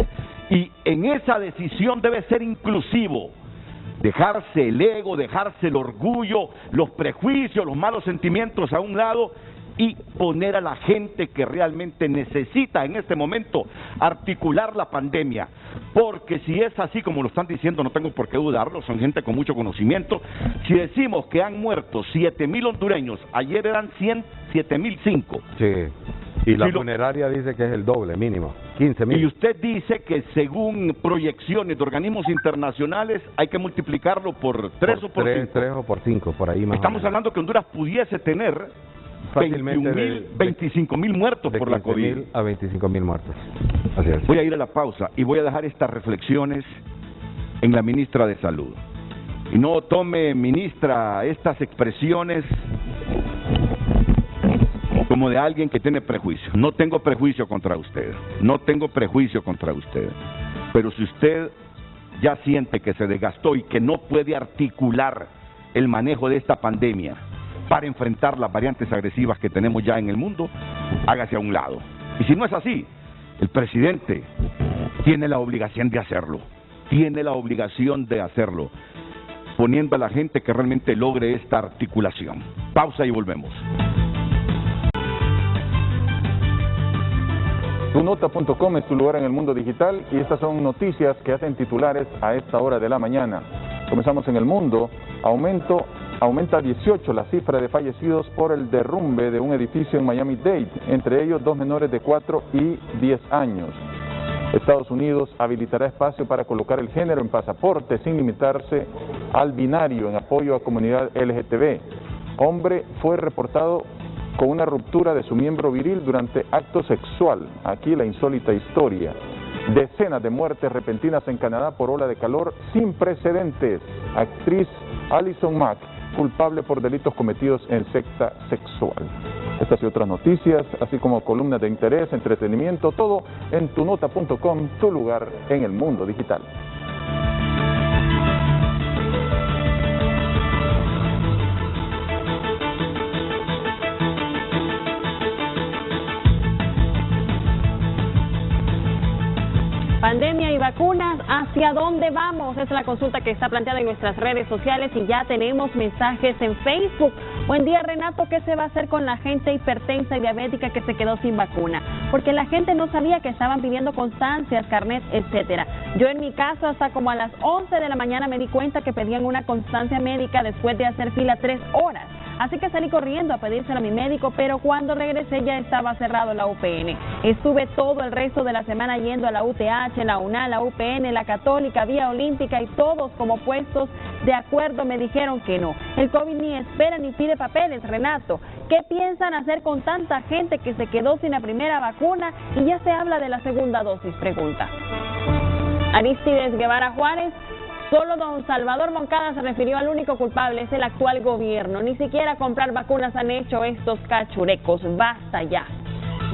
y en esa decisión debe ser inclusivo. Dejarse el ego, dejarse el orgullo, los prejuicios, los malos sentimientos a un lado y poner a la gente que realmente necesita en este momento articular la pandemia. Porque si es así como lo están diciendo, no tengo por qué dudarlo, son gente con mucho conocimiento. Si decimos que han muerto 7,000 hondureños, ayer eran 7,005. Sí. Y la funeraria dice que es el doble, mínimo, 15,000. Y usted dice que según proyecciones de organismos internacionales hay que multiplicarlo por 3 o por 5. 3 o por 5, por ahí más. Estamos hablando que Honduras pudiese tener fácilmente 25,000 muertos por la COVID. 15,000 a 25,000 muertos. Así es. Voy a ir a la pausa y voy a dejar estas reflexiones en la ministra de Salud. Y no tome, ministra, estas expresiones como de alguien que tiene prejuicio. No tengo prejuicio contra usted, no tengo prejuicio contra usted. Pero si usted ya siente que se desgastó y que no puede articular el manejo de esta pandemia para enfrentar las variantes agresivas que tenemos ya en el mundo, hágase a un lado. Y si no es así, el presidente tiene la obligación de hacerlo, poniendo a la gente que realmente logre esta articulación. Pausa y volvemos. Tunota.com es tu lugar en el mundo digital y estas son noticias que hacen titulares a esta hora de la mañana. Comenzamos en el mundo. Aumenta 18 la cifra de fallecidos por el derrumbe de un edificio en Miami-Dade, entre ellos 2 menores de 4 y 10 años. Estados Unidos habilitará espacio para colocar el género en pasaporte sin limitarse al binario en apoyo a comunidad LGTB. Hombre fue reportado con una ruptura de su miembro viril durante acto sexual. Aquí la insólita historia. Decenas de muertes repentinas en Canadá por ola de calor sin precedentes. Actriz Alison Mack, culpable por delitos cometidos en secta sexual. Estas y otras noticias, así como columnas de interés, entretenimiento, todo en tunota.com, tu lugar en el mundo digital. Pandemia y vacunas, ¿hacia dónde vamos? Es la consulta que está planteada en nuestras redes sociales y ya tenemos mensajes en Facebook. Buen día, Renato, ¿qué se va a hacer con la gente hipertensa y diabética que se quedó sin vacuna? Porque la gente no sabía que estaban pidiendo constancias, carnet, etcétera. Yo en mi caso hasta como a las 11 de la mañana me di cuenta que pedían una constancia médica después de hacer fila 3 horas. Así que salí corriendo a pedírselo a mi médico, pero cuando regresé ya estaba cerrado la UPN. Estuve todo el resto de la semana yendo a la UTH, la UNAL, la UPN, la Católica, Vía Olímpica y todos como puestos de acuerdo me dijeron que no. El COVID ni espera ni pide papeles, Renato. ¿Qué piensan hacer con tanta gente que se quedó sin la primera vacuna y ya se habla de la segunda dosis? Pregunta. Aristides Guevara Juárez. Solo don Salvador Moncada se refirió al único culpable, es el actual gobierno. Ni siquiera comprar vacunas han hecho estos cachurecos. Basta ya.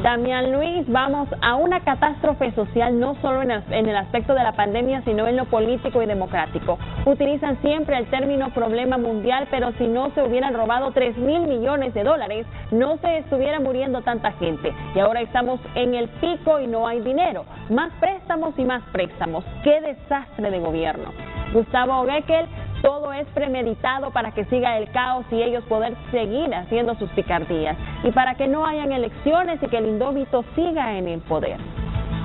Damián Luis, vamos a una catástrofe social no solo en el aspecto de la pandemia, sino en lo político y democrático. Utilizan siempre el término problema mundial, pero si no se hubieran robado 3,000 millones de dólares, no se estuviera muriendo tanta gente. Y ahora estamos en el pico y no hay dinero. Más préstamos y más préstamos. ¡Qué desastre de gobierno! Gustavo Beckel, todo es premeditado para que siga el caos y ellos poder seguir haciendo sus picardías y para que no hayan elecciones y que el indómito siga en el poder.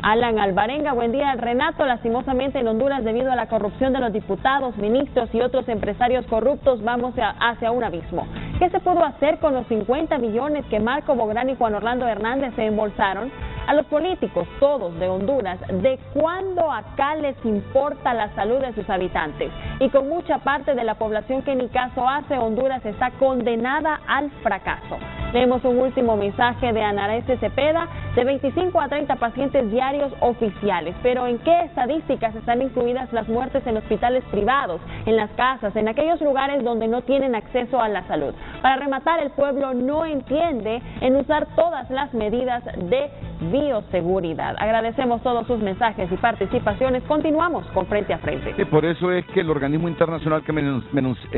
Alan Alvarenga, buen día. Renato, lastimosamente en Honduras, debido a la corrupción de los diputados, ministros y otros empresarios corruptos, vamos hacia un abismo. ¿Qué se pudo hacer con los 50 millones que Marco Bográn y Juan Orlando Hernández se embolsaron? A los políticos, todos de Honduras, ¿de cuándo acá les importa la salud de sus habitantes? Y con mucha parte de la población que ni caso hace, Honduras está condenada al fracaso. Leemos un último mensaje de Ana S. Cepeda, de 25 a 30 pacientes diarios oficiales. Pero ¿en qué estadísticas están incluidas las muertes en hospitales privados, en las casas, en aquellos lugares donde no tienen acceso a la salud? Para rematar, el pueblo no entiende en usar todas las medidas de bioseguridad. Agradecemos todos sus mensajes y participaciones. Continuamos con Frente a Frente. Y por eso es que el organismo internacional que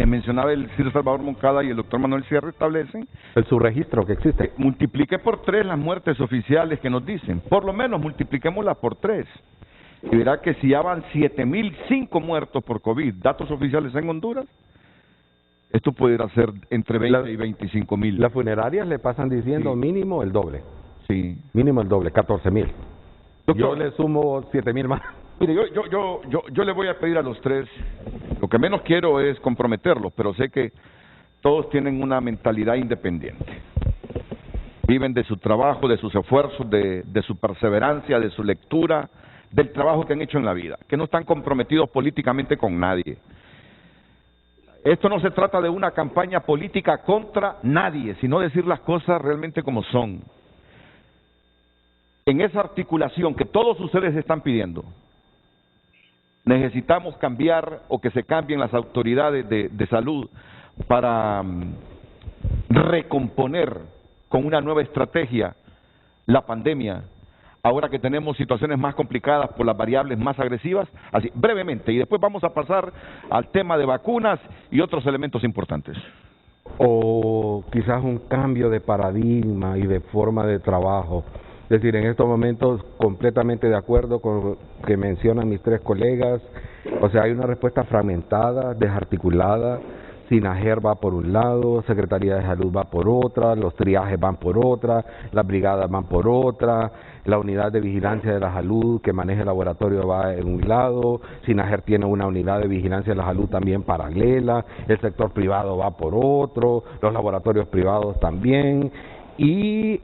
mencionaba el Ciro Salvador Moncada y el doctor Manuel Sierra establecen el subregistro que existe. Multiplique por 3 las muertes oficiales que nos dicen. Por lo menos multipliquémoslas por 3. Y verá que si ya van 7.005 muertos por COVID, datos oficiales en Honduras, esto pudiera ser entre 20 y 25.000. Las funerarias le pasan diciendo mínimo el doble. Sí. Mínimo el doble, 14.000. Yo le sumo 7.000 más. Mire, yo le voy a pedir a los 3, lo que menos quiero es comprometerlos, pero sé que todos tienen una mentalidad independiente. Viven de su trabajo, de sus esfuerzos, de su perseverancia, de su lectura, del trabajo que han hecho en la vida, que no están comprometidos políticamente con nadie. Esto no se trata de una campaña política contra nadie, sino decir las cosas realmente como son. En esa articulación que todos ustedes están pidiendo, necesitamos cambiar o que se cambien las autoridades de salud para recomponer con una nueva estrategia la pandemia, ahora que tenemos situaciones más complicadas por las variables más agresivas, así brevemente, y después vamos a pasar al tema de vacunas y otros elementos importantes. O quizás un cambio de paradigma y de forma de trabajo. Es decir, en estos momentos completamente de acuerdo con lo que mencionan mis 3 colegas, o sea, hay una respuesta fragmentada, desarticulada. SINAGER va por un lado, Secretaría de Salud va por otra, los triajes van por otra, las brigadas van por otra, la unidad de vigilancia de la salud que maneja el laboratorio va en un lado, SINAGER tiene una unidad de vigilancia de la salud también paralela, el sector privado va por otro, los laboratorios privados también, y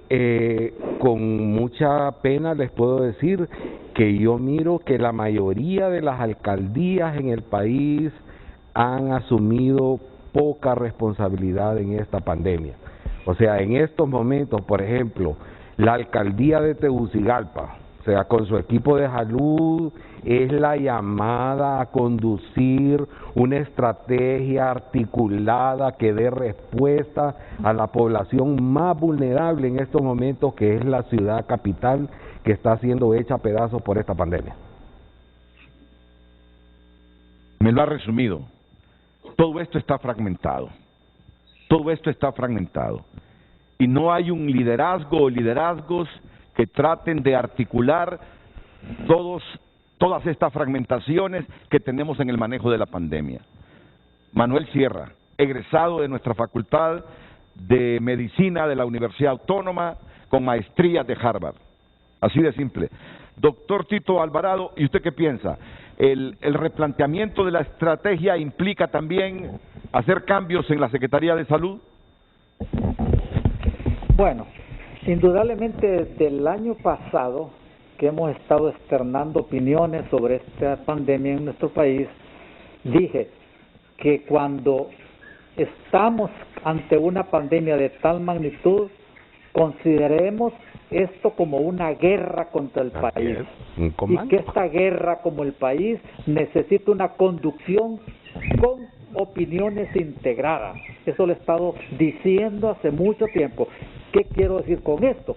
con mucha pena les puedo decir que yo miro que la mayoría de las alcaldías en el país han asumido poca responsabilidad en esta pandemia. O sea, en estos momentos, por ejemplo, la alcaldía de Tegucigalpa, o sea, con su equipo de salud, es la llamada a conducir una estrategia articulada que dé respuesta a la población más vulnerable en estos momentos, que es la ciudad capital, que está siendo hecha a pedazos por esta pandemia. Me lo ha resumido. Todo esto está fragmentado. Todo esto está fragmentado. Y no hay un liderazgo o liderazgos que traten de articular todas estas fragmentaciones que tenemos en el manejo de la pandemia. Manuel Sierra, egresado de nuestra Facultad de Medicina de la Universidad Autónoma, con maestría de Harvard. Así de simple. Doctor Tito Alvarado, ¿y usted qué piensa? ¿El replanteamiento de la estrategia implica también hacer cambios en la Secretaría de Salud? Bueno, indudablemente desde el año pasado que hemos estado externando opiniones sobre esta pandemia en nuestro país, dije que cuando estamos ante una pandemia de tal magnitud, consideremos esto como una guerra contra el país, y que esta guerra como el país necesita una conducción con opiniones integradas. Eso lo he estado diciendo hace mucho tiempo. ¿Qué quiero decir con esto?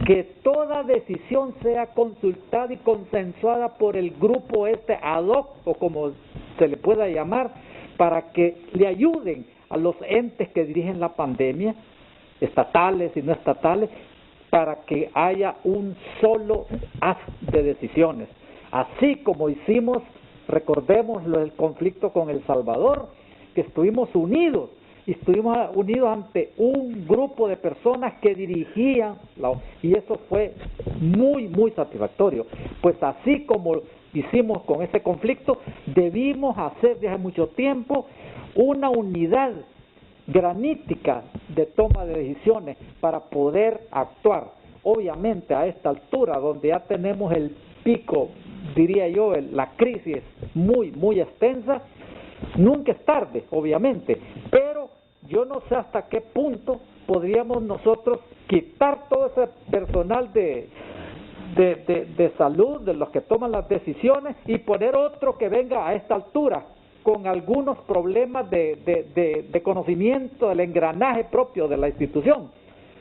Que toda decisión sea consultada y consensuada por el grupo ad hoc, o como se le pueda llamar, para que le ayuden a los entes que dirigen la pandemia, estatales y no estatales, para que haya un solo haz de decisiones. Así como hicimos, recordemos el conflicto con El Salvador, que estuvimos unidos y estuvimos unidos ante un grupo de personas que dirigían, y eso fue muy, muy satisfactorio. Pues así como hicimos con ese conflicto, debimos hacer desde hace mucho tiempo una unidad granítica de toma de decisiones para poder actuar. Obviamente a esta altura, donde ya tenemos el pico, diría yo, la crisis muy, muy extensa, nunca es tarde, obviamente, pero yo no sé hasta qué punto podríamos nosotros quitar todo ese personal de salud, de los que toman las decisiones, y poner otro que venga a esta altura con algunos problemas de conocimiento del engranaje propio de la institución.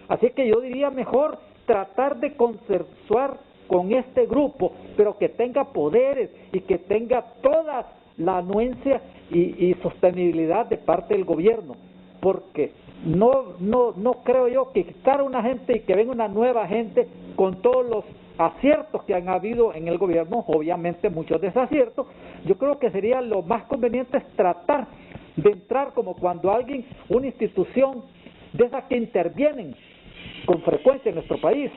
Así que yo diría mejor tratar de consensuar con este grupo, pero que tenga poderes y que tenga toda la anuencia y sostenibilidad de parte del gobierno, porque no creo yo que quitar a una gente y que venga una nueva gente con todos los aciertos que han habido en el gobierno, obviamente muchos desaciertos. Yo creo que sería lo más conveniente es tratar de entrar como cuando alguien, una institución de esas que intervienen con frecuencia en nuestro país,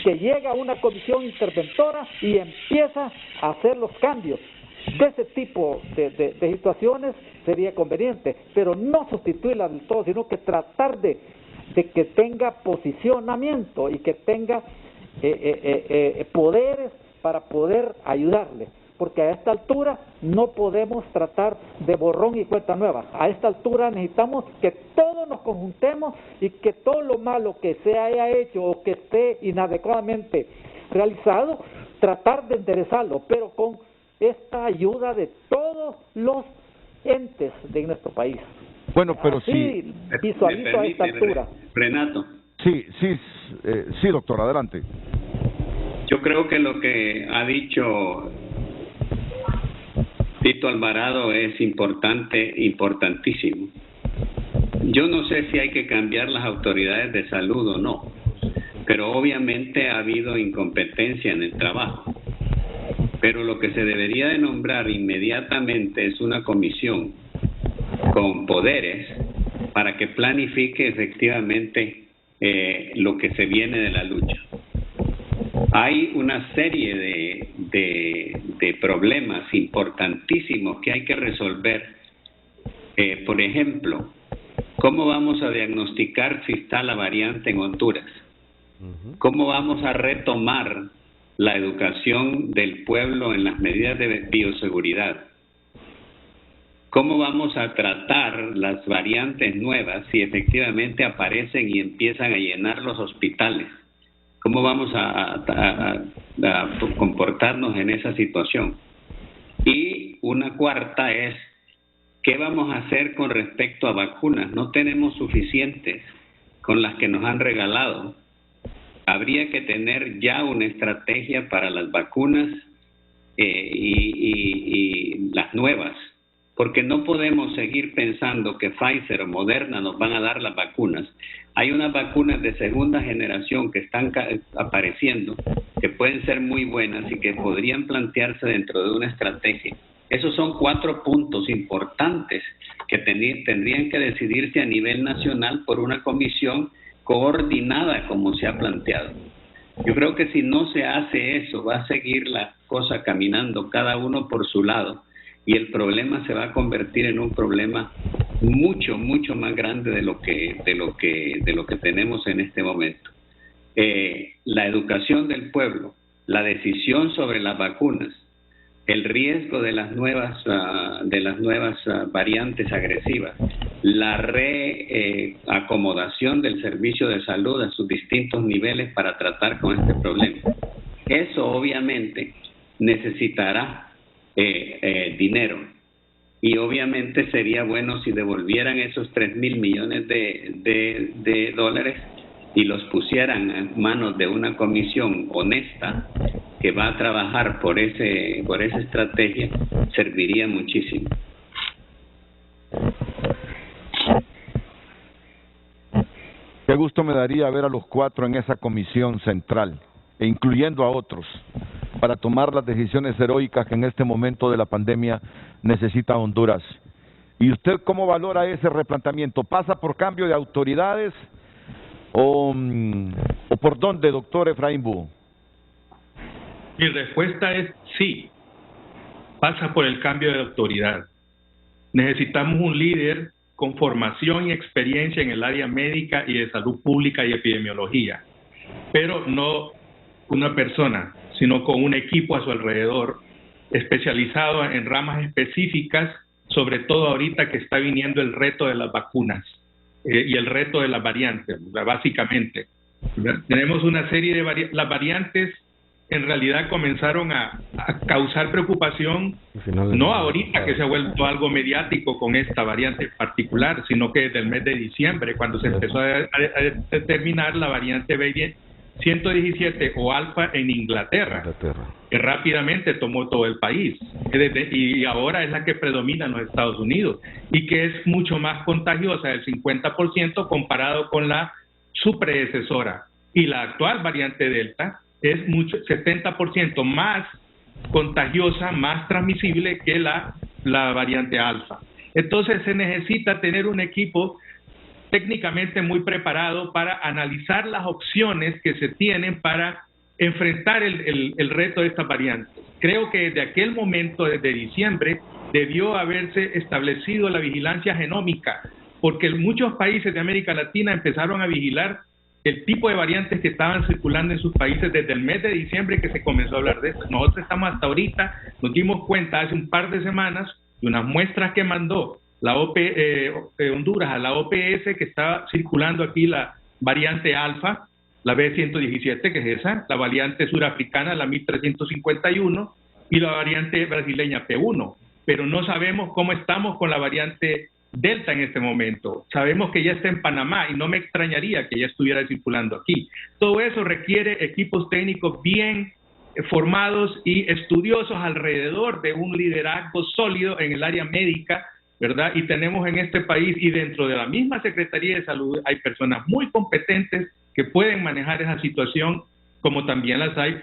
que llega a una comisión interventora y empieza a hacer los cambios. De ese tipo de situaciones sería conveniente, pero no sustituirla del todo, sino que tratar de que tenga posicionamiento y que tenga poderes para poder ayudarle, porque a esta altura no podemos tratar de borrón y cuenta nueva. A esta altura necesitamos que todos nos conjuntemos y que todo lo malo que se haya hecho o que esté inadecuadamente realizado, tratar de enderezarlo, pero con esta ayuda de todos los entes de nuestro país. Bueno, pero así visualizo a esta altura. Renato. Sí, doctor, adelante. Yo creo que lo que ha dicho Tito Alvarado es importantísimo. Yo no sé si hay que cambiar las autoridades de salud o no, pero obviamente ha habido incompetencia en el trabajo. Pero lo que se debería de nombrar inmediatamente es una comisión con poderes para que planifique efectivamente lo que se viene de la lucha. Hay una serie de problemas importantísimos que hay que resolver. Por ejemplo, ¿cómo vamos a diagnosticar si está la variante en Honduras? ¿Cómo vamos a retomar la educación del pueblo en las medidas de bioseguridad? ¿Cómo vamos a tratar las variantes nuevas si efectivamente aparecen y empiezan a llenar los hospitales? ¿Cómo vamos a comportarnos en esa situación? Y una cuarta es, ¿qué vamos a hacer con respecto a vacunas? No tenemos suficientes con las que nos han regalado. Habría que tener ya una estrategia para las vacunas y las nuevas, porque no podemos seguir pensando que Pfizer o Moderna nos van a dar las vacunas. Hay unas vacunas de segunda generación que están apareciendo, que pueden ser muy buenas y que podrían plantearse dentro de una estrategia. Esos son 4 puntos importantes que tendrían que decidirse a nivel nacional por una comisión coordinada como se ha planteado. Yo creo que si no se hace eso, va a seguir la cosa caminando cada uno por su lado y el problema se va a convertir en un problema mucho más grande de lo que tenemos en este momento. La educación del pueblo, la decisión sobre las vacunas, el riesgo de las nuevas variantes agresivas, la reacomodación del servicio de salud a sus distintos niveles para tratar con este problema. Eso obviamente necesitará dinero y obviamente sería bueno si devolvieran esos 3,000 millones de dólares y los pusieran en manos de una comisión honesta que va a trabajar por esa estrategia, serviría muchísimo. Qué gusto me daría ver a los 4 en esa comisión central, e incluyendo a otros, para tomar las decisiones heroicas que en este momento de la pandemia necesita Honduras. ¿Y usted cómo valora ese replanteamiento? ¿Pasa por cambio de autoridades o por dónde, doctor Efraín Búho? Mi respuesta es sí, pasa por el cambio de autoridad. Necesitamos un líder con formación y experiencia en el área médica y de salud pública y epidemiología, pero no una persona, sino con un equipo a su alrededor, especializado en ramas específicas, sobre todo ahorita que está viniendo el reto de las vacunas y el reto de las variantes, básicamente. Tenemos una serie de las variantes en realidad comenzaron a causar preocupación, no ahorita que se ha vuelto algo mediático con esta variante en particular, sino que desde el mes de diciembre, cuando se empezó a determinar la variante B117 o alfa en Inglaterra, que rápidamente tomó todo el país, y ahora es la que predomina en los Estados Unidos, y que es mucho más contagiosa, el 50% comparado con su predecesora. Y la actual variante Delta es 70% más contagiosa, más transmisible que la variante alfa. Entonces se necesita tener un equipo técnicamente muy preparado para analizar las opciones que se tienen para enfrentar el reto de esta variante. Creo que desde aquel momento, desde diciembre, debió haberse establecido la vigilancia genómica, porque muchos países de América Latina empezaron a vigilar el tipo de variantes que estaban circulando en sus países desde el mes de diciembre que se comenzó a hablar de esto. Nosotros estamos hasta ahorita, nos dimos cuenta hace un par de semanas de unas muestras que mandó la Honduras a la OPS, que estaba circulando aquí la variante alfa, la B117, que es esa, la variante surafricana, la 1351, y la variante brasileña P1. Pero no sabemos cómo estamos con la variante Delta en este momento. Sabemos que ya está en Panamá y no me extrañaría que ya estuviera circulando aquí. Todo eso requiere equipos técnicos bien formados y estudiosos alrededor de un liderazgo sólido en el área médica, ¿verdad? Y tenemos en este país y dentro de la misma Secretaría de Salud hay personas muy competentes que pueden manejar esa situación, como también las hay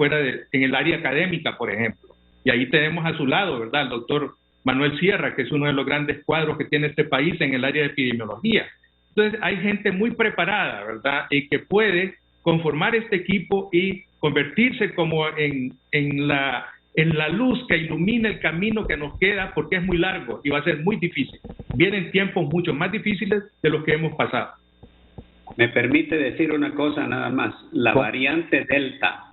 en el área académica, por ejemplo. Y ahí tenemos a su lado, ¿verdad?, el doctor Manuel Sierra, que es uno de los grandes cuadros que tiene este país en el área de epidemiología. Entonces hay gente muy preparada, ¿verdad?, y que puede conformar este equipo y convertirse como en la luz que ilumina el camino que nos queda, porque es muy largo y va a ser muy difícil. Vienen tiempos mucho más difíciles de los que hemos pasado. Me permite decir una cosa nada más. La variante Delta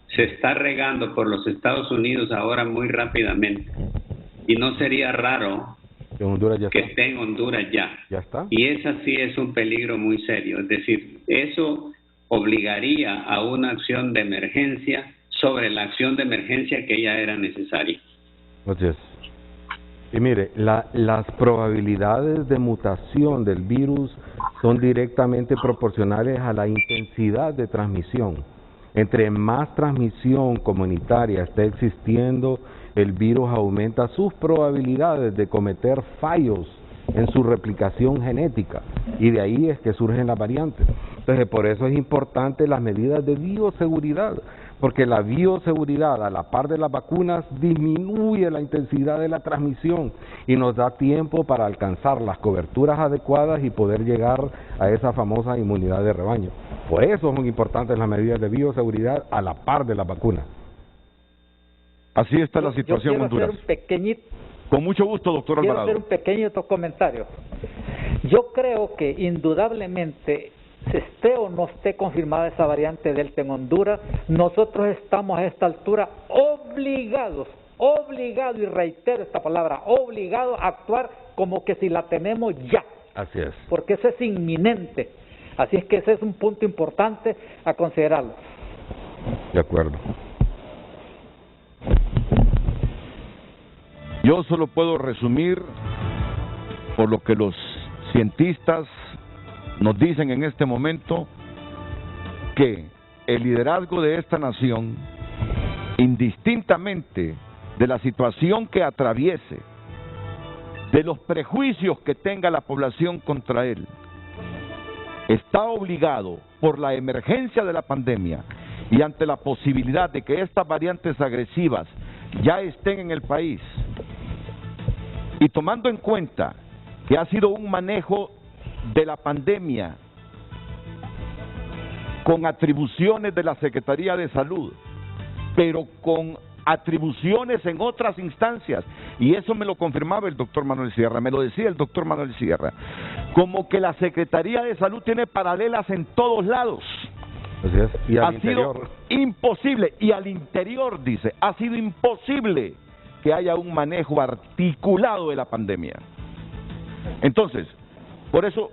se está regando por los Estados Unidos ahora muy rápidamente. Y no sería raro que esté en Honduras ya. ¿Ya está? Y esa sí es un peligro muy serio. Es decir, eso obligaría a una acción de emergencia sobre la acción de emergencia que ya era necesaria. Así es. Y mire, las probabilidades de mutación del virus son directamente proporcionales a la intensidad de transmisión. Entre más transmisión comunitaria esté existiendo, el virus aumenta sus probabilidades de cometer fallos en su replicación genética, y de ahí es que surgen las variantes. Entonces, por eso es importante las medidas de bioseguridad, porque la bioseguridad, a la par de las vacunas, disminuye la intensidad de la transmisión y nos da tiempo para alcanzar las coberturas adecuadas y poder llegar a esa famosa inmunidad de rebaño. Por eso son importantes las medidas de bioseguridad a la par de las vacunas. Así está la situación en Honduras. Con mucho gusto, doctor Alvarado. Quiero hacer un pequeño comentario. Yo creo que indudablemente, esté o no esté confirmada esa variante Delta en Honduras, nosotros estamos a esta altura obligados, y reitero esta palabra, obligados a actuar como que si la tenemos ya. Así es. Porque eso es inminente. Así es que ese es un punto importante a considerarlo. De acuerdo. Yo solo puedo resumir por lo que los cientistas nos dicen en este momento, que el liderazgo de esta nación, indistintamente de la situación que atraviese, de los prejuicios que tenga la población contra él, está obligado por la emergencia de la pandemia y ante la posibilidad de que estas variantes agresivas ya estén en el país, y tomando en cuenta que ha sido un manejo de la pandemia con atribuciones de la Secretaría de Salud, pero con atribuciones en otras instancias, y eso me lo confirmaba el doctor Manuel Sierra, me lo decía el doctor Manuel Sierra, como que la Secretaría de Salud tiene paralelas en todos lados. Así es. Y al ha interior sido imposible, y al interior, dice, ha sido imposible que haya un manejo articulado de la pandemia. Entonces, por eso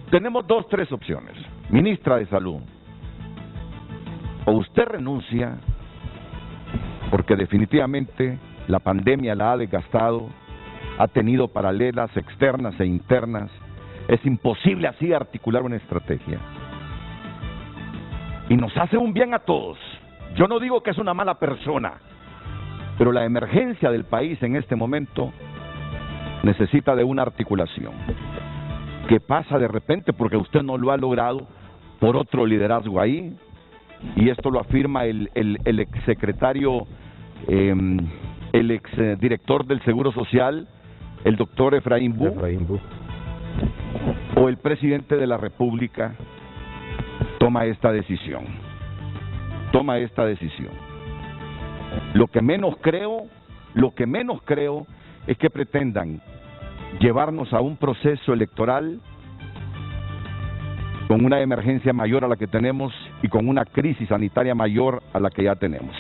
tenemos tres opciones. Ministra de Salud, o usted renuncia, porque definitivamente la pandemia la ha desgastado, ha tenido paralelas externas e internas, es imposible así articular una estrategia. Y nos hace un bien a todos. Yo no digo que es una mala persona, pero la emergencia del país en este momento necesita de una articulación. ¿Qué pasa de repente? Porque usted no lo ha logrado por otro liderazgo ahí, y esto lo afirma el exsecretario, el exdirector del Seguro Social, el doctor Efraín Bu, o el presidente de la República toma esta decisión. Lo que menos creo es que pretendan llevarnos a un proceso electoral con una emergencia mayor a la que tenemos y con una crisis sanitaria mayor a la que ya tenemos.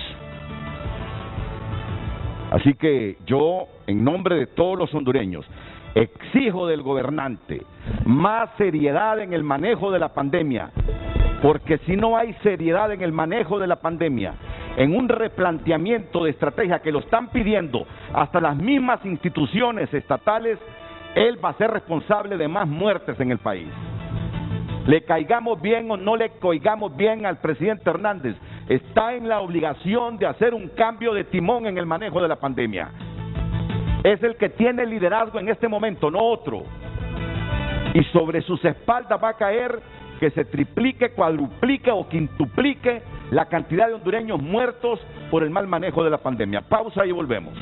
Así que yo, en nombre de todos los hondureños, exijo del gobernante más seriedad en el manejo de la pandemia, porque si no hay seriedad en el manejo de la pandemia, en un replanteamiento de estrategia que lo están pidiendo hasta las mismas instituciones estatales, él va a ser responsable de más muertes en el país. Le caigamos bien o no le caigamos bien al presidente Hernández, está en la obligación de hacer un cambio de timón en el manejo de la pandemia. Es el que tiene el liderazgo en este momento, no otro. Y sobre sus espaldas va a caer que se triplique, cuadruplique o quintuplique la cantidad de hondureños muertos por el mal manejo de la pandemia. Pausa y volvemos.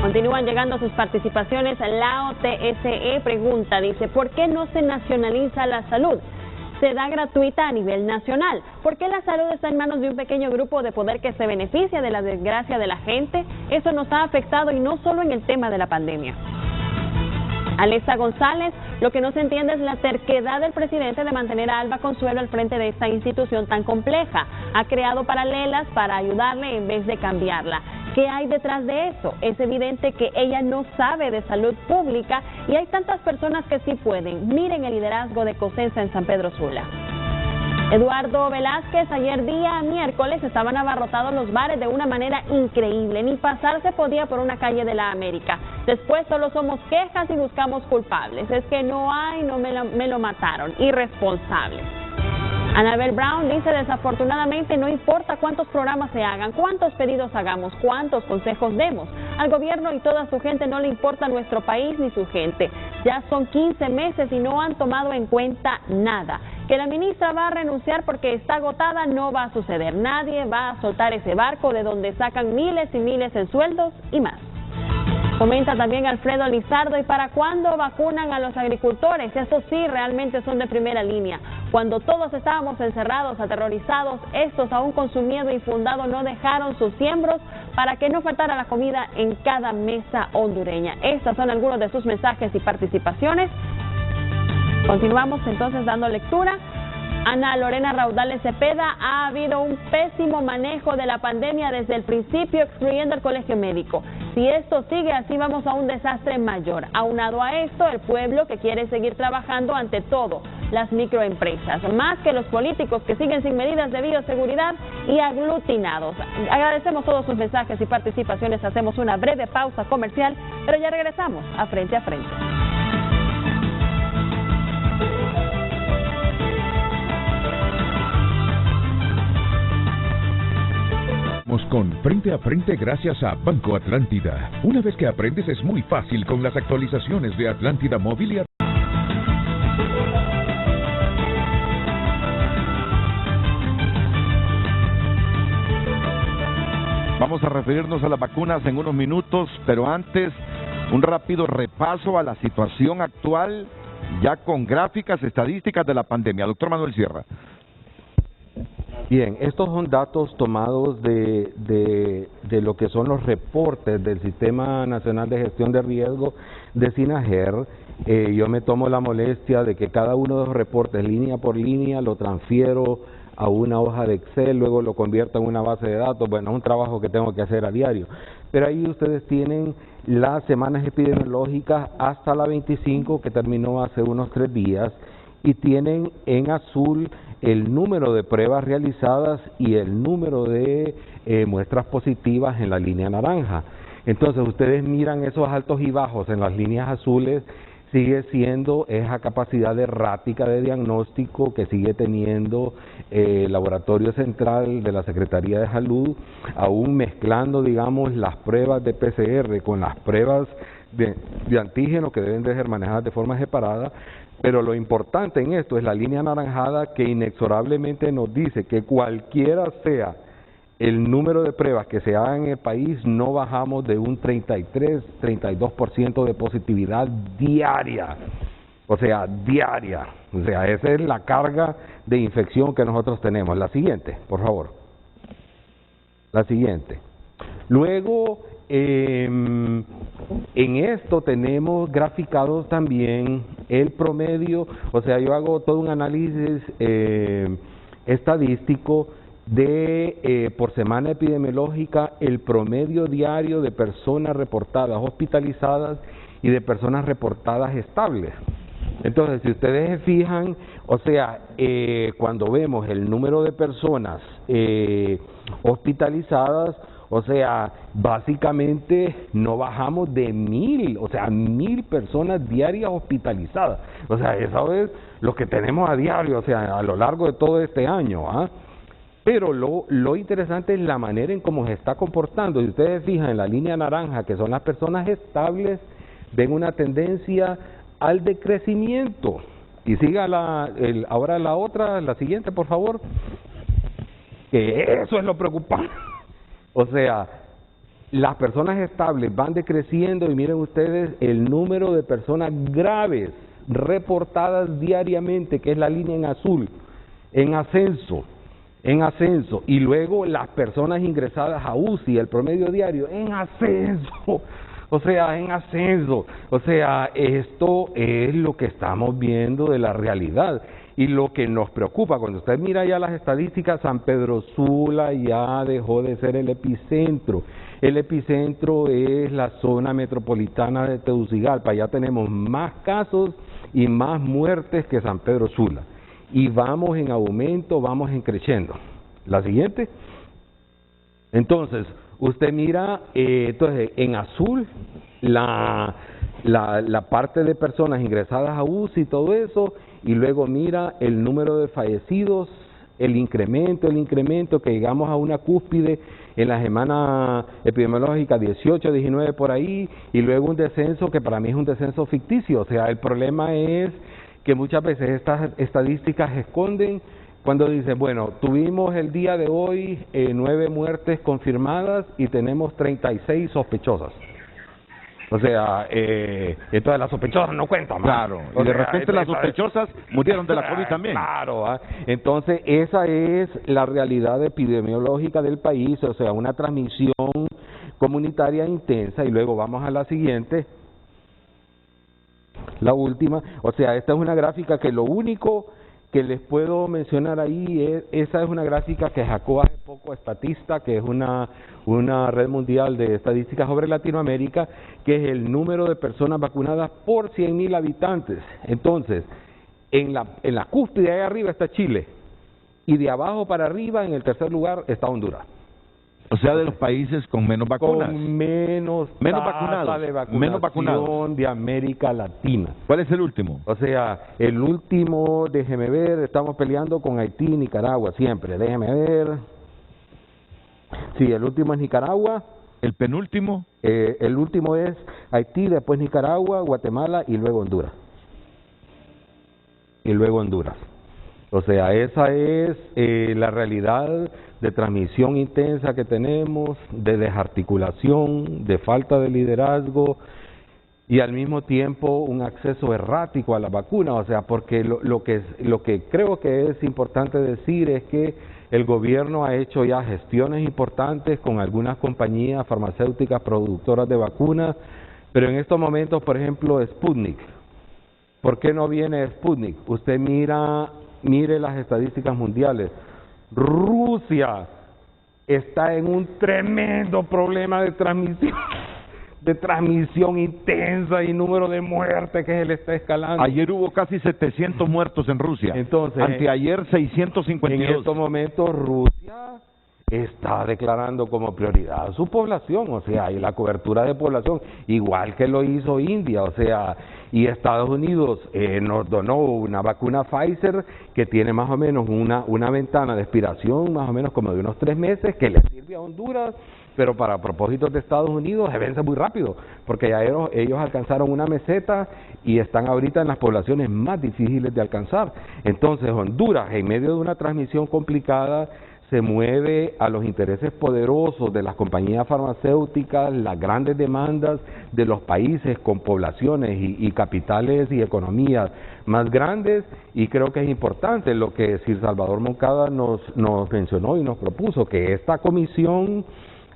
Continúan llegando sus participaciones. La OTSE pregunta, dice, ¿por qué no se nacionaliza la salud? Se da gratuita a nivel nacional. ¿Por qué la salud está en manos de un pequeño grupo de poder que se beneficia de la desgracia de la gente? Eso nos ha afectado, y no solo en el tema de la pandemia. Alexa González, lo que no se entiende es la terquedad del presidente de mantener a Alba Consuelo al frente de esta institución tan compleja. Ha creado paralelas para ayudarle en vez de cambiarla. ¿Qué hay detrás de eso? Es evidente que ella no sabe de salud pública, y hay tantas personas que sí pueden. Miren el liderazgo de Cosenza en San Pedro Sula. Eduardo Velázquez, ayer día miércoles estaban abarrotados los bares de una manera increíble. Ni pasar se podía por una calle de la América. Después solo somos quejas y buscamos culpables. Es que no hay, no me lo mataron. Irresponsables. Anabel Brown dice, desafortunadamente no importa cuántos programas se hagan, cuántos pedidos hagamos, cuántos consejos demos. Al gobierno y toda su gente no le importa nuestro país ni su gente. Ya son 15 meses y no han tomado en cuenta nada. Que la ministra va a renunciar porque está agotada no va a suceder. Nadie va a soltar ese barco de donde sacan miles y miles en sueldos y más. Comenta también Alfredo Lizardo, ¿y para cuándo vacunan a los agricultores? Eso sí, realmente son de primera línea. Cuando todos estábamos encerrados, aterrorizados, estos aún con su miedo infundado no dejaron sus siembros para que no faltara la comida en cada mesa hondureña. Estos son algunos de sus mensajes y participaciones. Continuamos entonces dando lectura. Ana Lorena Raudales Cepeda, ha habido un pésimo manejo de la pandemia desde el principio, excluyendo el colegio médico. Si esto sigue así, vamos a un desastre mayor. Aunado a esto, el pueblo que quiere seguir trabajando, ante todo las microempresas, más que los políticos que siguen sin medidas de bioseguridad y aglutinados. Agradecemos todos sus mensajes y participaciones. Hacemos una breve pausa comercial, pero ya regresamos a Frente a Frente. Con Frente a Frente gracias a Banco Atlántida. Una vez que aprendes es muy fácil con las actualizaciones de Atlántida Móvil y Vamos a referirnos a las vacunas en unos minutos, pero antes, un rápido repaso a la situación actual, ya con gráficas estadísticas de la pandemia. Doctor Manuel Sierra. Bien, estos son datos tomados de lo que son los reportes del Sistema Nacional de Gestión de Riesgo de SINAGER. Yo me tomo la molestia de que cada uno de los reportes, línea por línea, lo transfiero a una hoja de Excel, luego lo convierto en una base de datos. Bueno, es un trabajo que tengo que hacer a diario. Pero ahí ustedes tienen las semanas epidemiológicas hasta la 25, que terminó hace unos 3 días, y tienen en azul el número de pruebas realizadas y el número de muestras positivas en la línea naranja. Entonces, ustedes miran esos altos y bajos en las líneas azules, sigue siendo esa capacidad errática de diagnóstico que sigue teniendo el Laboratorio Central de la Secretaría de Salud, aún mezclando, digamos, las pruebas de PCR con las pruebas de antígeno que deben de ser manejadas de forma separada. Pero lo importante en esto es la línea anaranjada, que inexorablemente nos dice que cualquiera sea el número de pruebas que se hagan en el país, no bajamos de un 33-32% de positividad diaria. O sea, diaria. O sea, esa es la carga de infección que nosotros tenemos. La siguiente, por favor. La siguiente. Luego, en esto tenemos graficados también el promedio, o sea, yo hago todo un análisis estadístico de por semana epidemiológica el promedio diario de personas reportadas hospitalizadas y de personas reportadas estables. Entonces, si ustedes se fijan, o sea, cuando vemos el número de personas hospitalizadas, o sea, básicamente no bajamos de 1000, o sea, 1000 personas diarias hospitalizadas. O sea, eso es lo que tenemos a diario, o sea, a lo largo de todo este año, ¿ah? Pero lo interesante es la manera en cómo se está comportando. Si ustedes se fijan en la línea naranja, que son las personas estables, ven una tendencia al decrecimiento. Y siga ahora la otra, la siguiente, por favor. Que eso es lo preocupante. O sea, las personas estables van decreciendo y miren ustedes el número de personas graves reportadas diariamente, que es la línea en azul, en ascenso, y luego las personas ingresadas a UCI, el promedio diario, en ascenso, o sea, en ascenso. O sea, esto es lo que estamos viendo de la realidad. Y lo que nos preocupa, cuando usted mira ya las estadísticas, San Pedro Sula ya dejó de ser el epicentro. El epicentro es la zona metropolitana de Tegucigalpa. Ya tenemos más casos y más muertes que San Pedro Sula. Y vamos en aumento, vamos en creciendo. La siguiente. Entonces, usted mira, entonces en azul, la parte de personas ingresadas a UCI y todo eso, y luego mira el número de fallecidos, el incremento, que llegamos a una cúspide en la semana epidemiológica 18, 19 por ahí, y luego un descenso que para mí es un descenso ficticio. O sea, el problema es que muchas veces estas estadísticas se esconden cuando dicen, bueno, tuvimos el día de hoy 9 muertes confirmadas y tenemos 36 sospechosas. O sea, entonces las sospechosas no cuentan. Claro, y de repente las sospechosas murieron de la COVID también. Claro, entonces esa es la realidad epidemiológica del país, o sea, una transmisión comunitaria intensa. Y luego vamos a la siguiente, la última. O sea, esta es una gráfica que lo único que les puedo mencionar ahí esa es una gráfica que sacó hace poco Statista, que es una red mundial de estadísticas sobre Latinoamérica, que es el número de personas vacunadas por 100,000 habitantes. Entonces, en la cúspide ahí arriba está Chile, y de abajo para arriba, en el tercer lugar, está Honduras. O sea, de los países con menos vacunas. Con menos vacunados. De vacunación menos vacunados de América Latina. ¿Cuál es el último? O sea, el último, déjeme ver, estamos peleando con Haití y Nicaragua siempre. Déjeme ver. Sí, el último es Nicaragua. ¿El penúltimo? El último es Haití, después Nicaragua, Guatemala y luego Honduras. O sea, esa es la realidad de transmisión intensa que tenemos, de desarticulación, de falta de liderazgo y al mismo tiempo un acceso errático a la vacuna. O sea, porque lo que creo que es importante decir es que el gobierno ha hecho ya gestiones importantes con algunas compañías farmacéuticas productoras de vacunas, pero en estos momentos, por ejemplo, Sputnik. ¿Por qué no viene Sputnik? Usted mire las estadísticas mundiales. Rusia está en un tremendo problema de transmisión intensa y número de muertes que se le está escalando. Ayer hubo casi 700 muertos en Rusia. Entonces, anteayer 652. En estos momentos Rusia está declarando como prioridad su población, o sea, y la cobertura de población, igual que lo hizo India, o sea, y Estados Unidos nos donó una vacuna Pfizer que tiene más o menos una ventana de expiración más o menos como de unos 3 meses que le sirve a Honduras, pero para propósitos de Estados Unidos se vence muy rápido, porque ya ellos alcanzaron una meseta y están ahorita en las poblaciones más difíciles de alcanzar. Entonces Honduras, en medio de una transmisión complicada, se mueve a los intereses poderosos de las compañías farmacéuticas, las grandes demandas de los países con poblaciones y capitales y economías más grandes, y creo que es importante lo que Sir Salvador Moncada nos mencionó y nos propuso, que esta comisión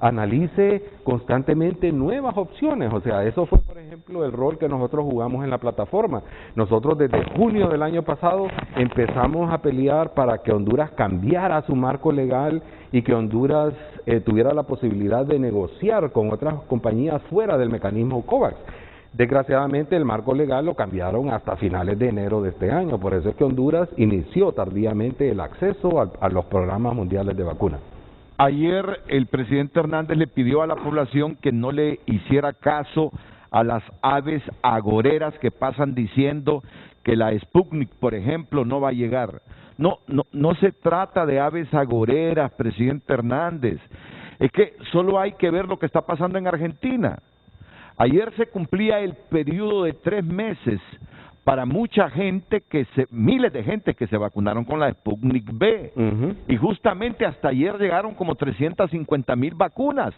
analice constantemente nuevas opciones. O sea, eso fue, por ejemplo, el rol que nosotros jugamos en la plataforma. Nosotros desde junio del año pasado empezamos a pelear para que Honduras cambiara su marco legal y que Honduras tuviera la posibilidad de negociar con otras compañías fuera del mecanismo COVAX. Desgraciadamente el marco legal lo cambiaron hasta finales de enero de este año, por eso es que Honduras inició tardíamente el acceso a los programas mundiales de vacunas. Ayer el presidente Hernández le pidió a la población que no le hiciera caso a las aves agoreras que pasan diciendo que la Sputnik, por ejemplo, no va a llegar. No se trata de aves agoreras, presidente Hernández. Es que solo hay que ver lo que está pasando en Argentina. Ayer se cumplía el periodo de 3 meses para mucha gente, miles de gente que se vacunaron con la Sputnik V. Y justamente hasta ayer llegaron como 350,000 vacunas.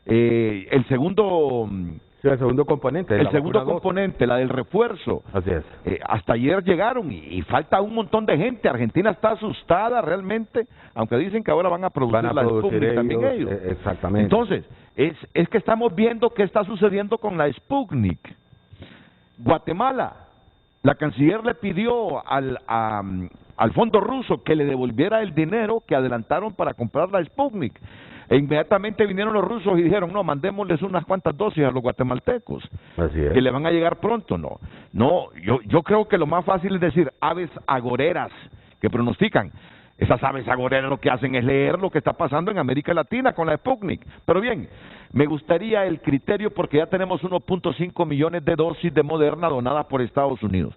El segundo componente. El segundo componente, la del refuerzo. Así es. Hasta ayer llegaron y falta un montón de gente. Argentina está asustada realmente, aunque dicen que ahora van a producir la Sputnik también ellos. Exactamente. Entonces, es que estamos viendo qué está sucediendo con la Sputnik. Guatemala. La canciller le pidió al fondo ruso que le devolviera el dinero que adelantaron para comprar la Sputnik. E inmediatamente vinieron los rusos y dijeron, no, mandémosles unas cuantas dosis a los guatemaltecos, que le van a llegar pronto. Yo creo que lo más fácil es decir aves agoreras que pronostican. Esas aves agoreras lo que hacen es leer lo que está pasando en América Latina con la Sputnik. Pero bien, me gustaría el criterio, porque ya tenemos 1.5 millones de dosis de Moderna donadas por Estados Unidos.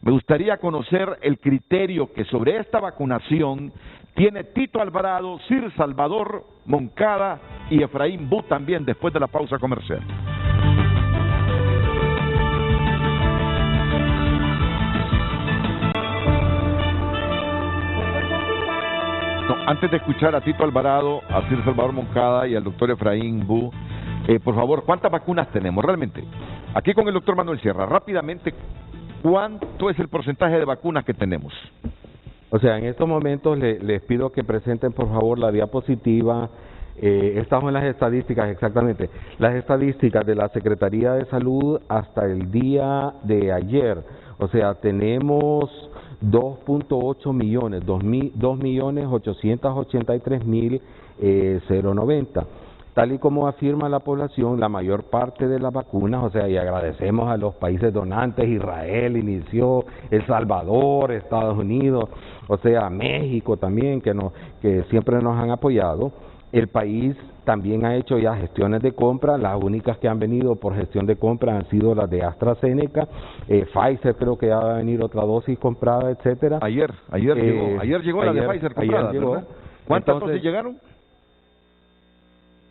Me gustaría conocer el criterio que sobre esta vacunación tiene Tito Alvarado, Sir Salvador Moncada y Efraín Bu también, después de la pausa comercial. Antes de escuchar a Tito Alvarado, a Sir Salvador Moncada y al doctor Efraín Bu, por favor, ¿cuántas vacunas tenemos realmente? Aquí con el doctor Manuel Sierra, rápidamente, ¿cuánto es el porcentaje de vacunas que tenemos? O sea, en estos momentos les pido que presenten por favor la diapositiva. Estamos en las estadísticas, exactamente. Las estadísticas de la Secretaría de Salud hasta el día de ayer. O sea, tenemos 2.8 millones, 2.883.090. Tal y como afirma la población, la mayor parte de las vacunas, o sea, y agradecemos a los países donantes, Israel inició, El Salvador, Estados Unidos, o sea, México también, que siempre nos han apoyado. El país también ha hecho ya gestiones de compra, las únicas que han venido por gestión de compra han sido las de AstraZeneca, Pfizer creo que ya va a venir otra dosis comprada, etcétera. Ayer llegó la de Pfizer comprada, ¿verdad? ¿Cuántas dosis llegaron?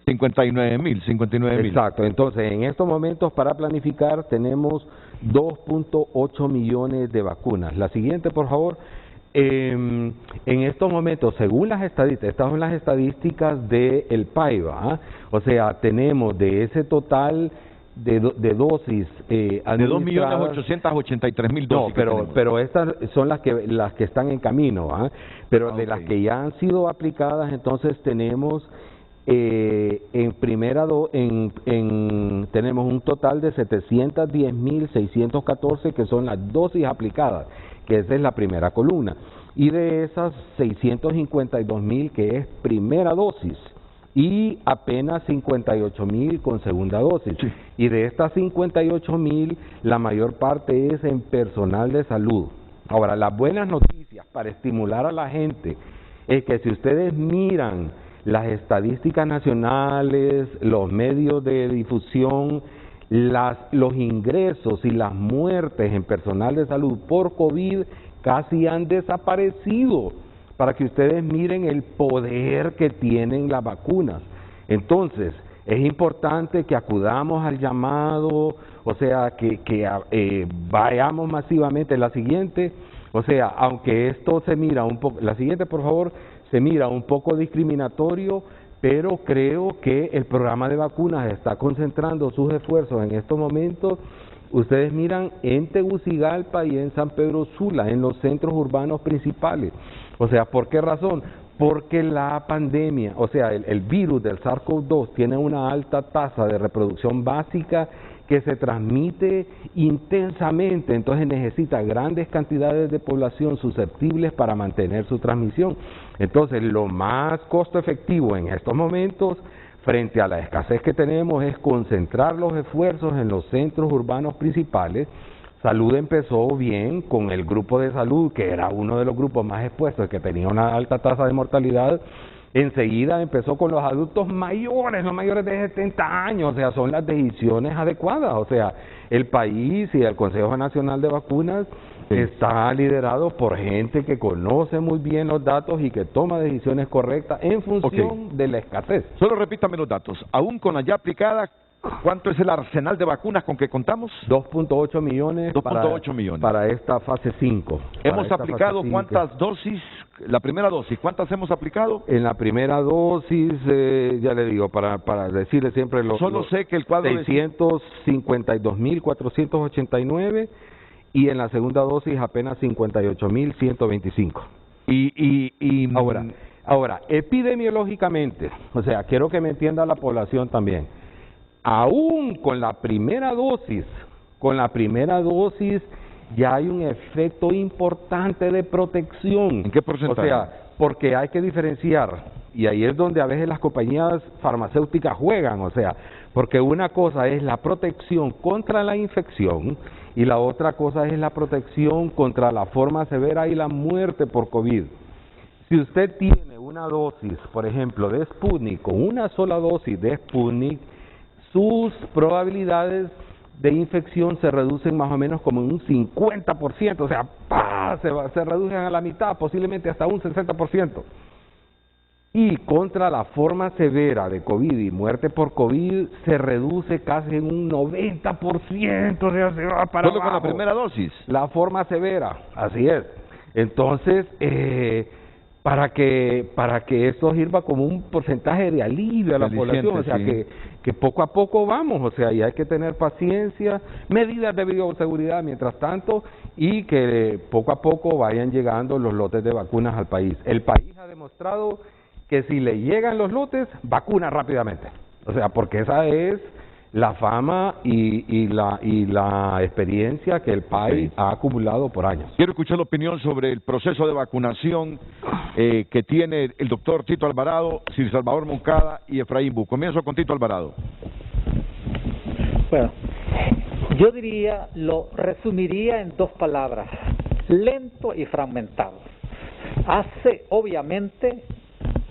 59,000. Exacto, entonces en estos momentos para planificar tenemos 2.8 millones de vacunas. La siguiente, por favor. en estos momentos, según las estadísticas, estas son las estadísticas del PAIVA, ¿eh? O sea, tenemos de ese total de dosis de 2.883.000 dosis. No, pero estas son las que están en camino, ¿eh? Pero de las que ya han sido aplicadas, entonces tenemos tenemos un total de 710.614 que son las dosis aplicadas, que esa es la primera columna, y de esas 652.000 que es primera dosis, y apenas 58.000 con segunda dosis. Sí. Y de estas 58.000, la mayor parte es en personal de salud. Ahora, las buenas noticias para estimular a la gente es que si ustedes miran las estadísticas nacionales, los medios de difusión, los ingresos y las muertes en personal de salud por COVID casi han desaparecido, para que ustedes miren el poder que tienen las vacunas. Entonces, es importante que acudamos al llamado, o sea, que vayamos masivamente. La siguiente, o sea, aunque esto se mira un poco, la siguiente por favor, se mira un poco discriminatorio, pero creo que el programa de vacunas está concentrando sus esfuerzos en estos momentos. Ustedes miran en Tegucigalpa y en San Pedro Sula, en los centros urbanos principales. O sea, ¿por qué razón? Porque la pandemia, o sea, el virus del SARS-CoV-2 tiene una alta tasa de reproducción básica que se transmite intensamente, entonces necesita grandes cantidades de población susceptibles para mantener su transmisión. Entonces, lo más costo efectivo en estos momentos, frente a la escasez que tenemos, es concentrar los esfuerzos en los centros urbanos principales. Salud empezó bien con el grupo de salud, que era uno de los grupos más expuestos, que tenía una alta tasa de mortalidad. Enseguida empezó con los adultos mayores, los mayores de 70 años, o sea, son las decisiones adecuadas. O sea, el país y el Consejo Nacional de Vacunas está liderado por gente que conoce muy bien los datos y que toma decisiones correctas en función de la escasez. Solo repítame los datos. Aún con la ya aplicada, ¿cuánto es el arsenal de vacunas con que contamos? 2.8 millones, 2.8 millones para esta fase 5. ¿Hemos aplicado cuántas dosis? La primera dosis, ¿cuántas hemos aplicado? En la primera dosis, ya le digo, para decirle siempre Solo sé que el cuadro 652.489 y en la segunda dosis apenas 58.125. Y ahora, epidemiológicamente, o sea, quiero que me entienda la población también. Aún con la primera dosis ya hay un efecto importante de protección. ¿En qué porcentaje? O sea, porque hay que diferenciar, y ahí es donde a veces las compañías farmacéuticas juegan, o sea, porque una cosa es la protección contra la infección y la otra cosa es la protección contra la forma severa y la muerte por COVID. Si usted tiene una dosis, por ejemplo, de Sputnik, con una sola dosis de Sputnik, sus probabilidades de infección se reducen más o menos como en un 50%, o sea, se reducen a la mitad, posiblemente hasta un 60%. Y contra la forma severa de COVID y muerte por COVID se reduce casi en un 90%, o sea, se va para ¿Solo abajo. con la primera dosis? La forma severa, así es. Entonces, para que esto sirva como un porcentaje de alivio a la población, o sea, que poco a poco vamos, o sea, y hay que tener paciencia, medidas de bioseguridad mientras tanto, y que poco a poco vayan llegando los lotes de vacunas al país. El país ha demostrado que si le llegan los lotes, vacuna rápidamente, o sea, porque esa es la fama y la experiencia que el país ha acumulado por años. Quiero escuchar la opinión sobre el proceso de vacunación que tiene el doctor Tito Alvarado, Sir Salvador Moncada y Efraín Bu. Comienzo con Tito Alvarado. Bueno, yo lo resumiría en dos palabras: lento y fragmentado. Obviamente,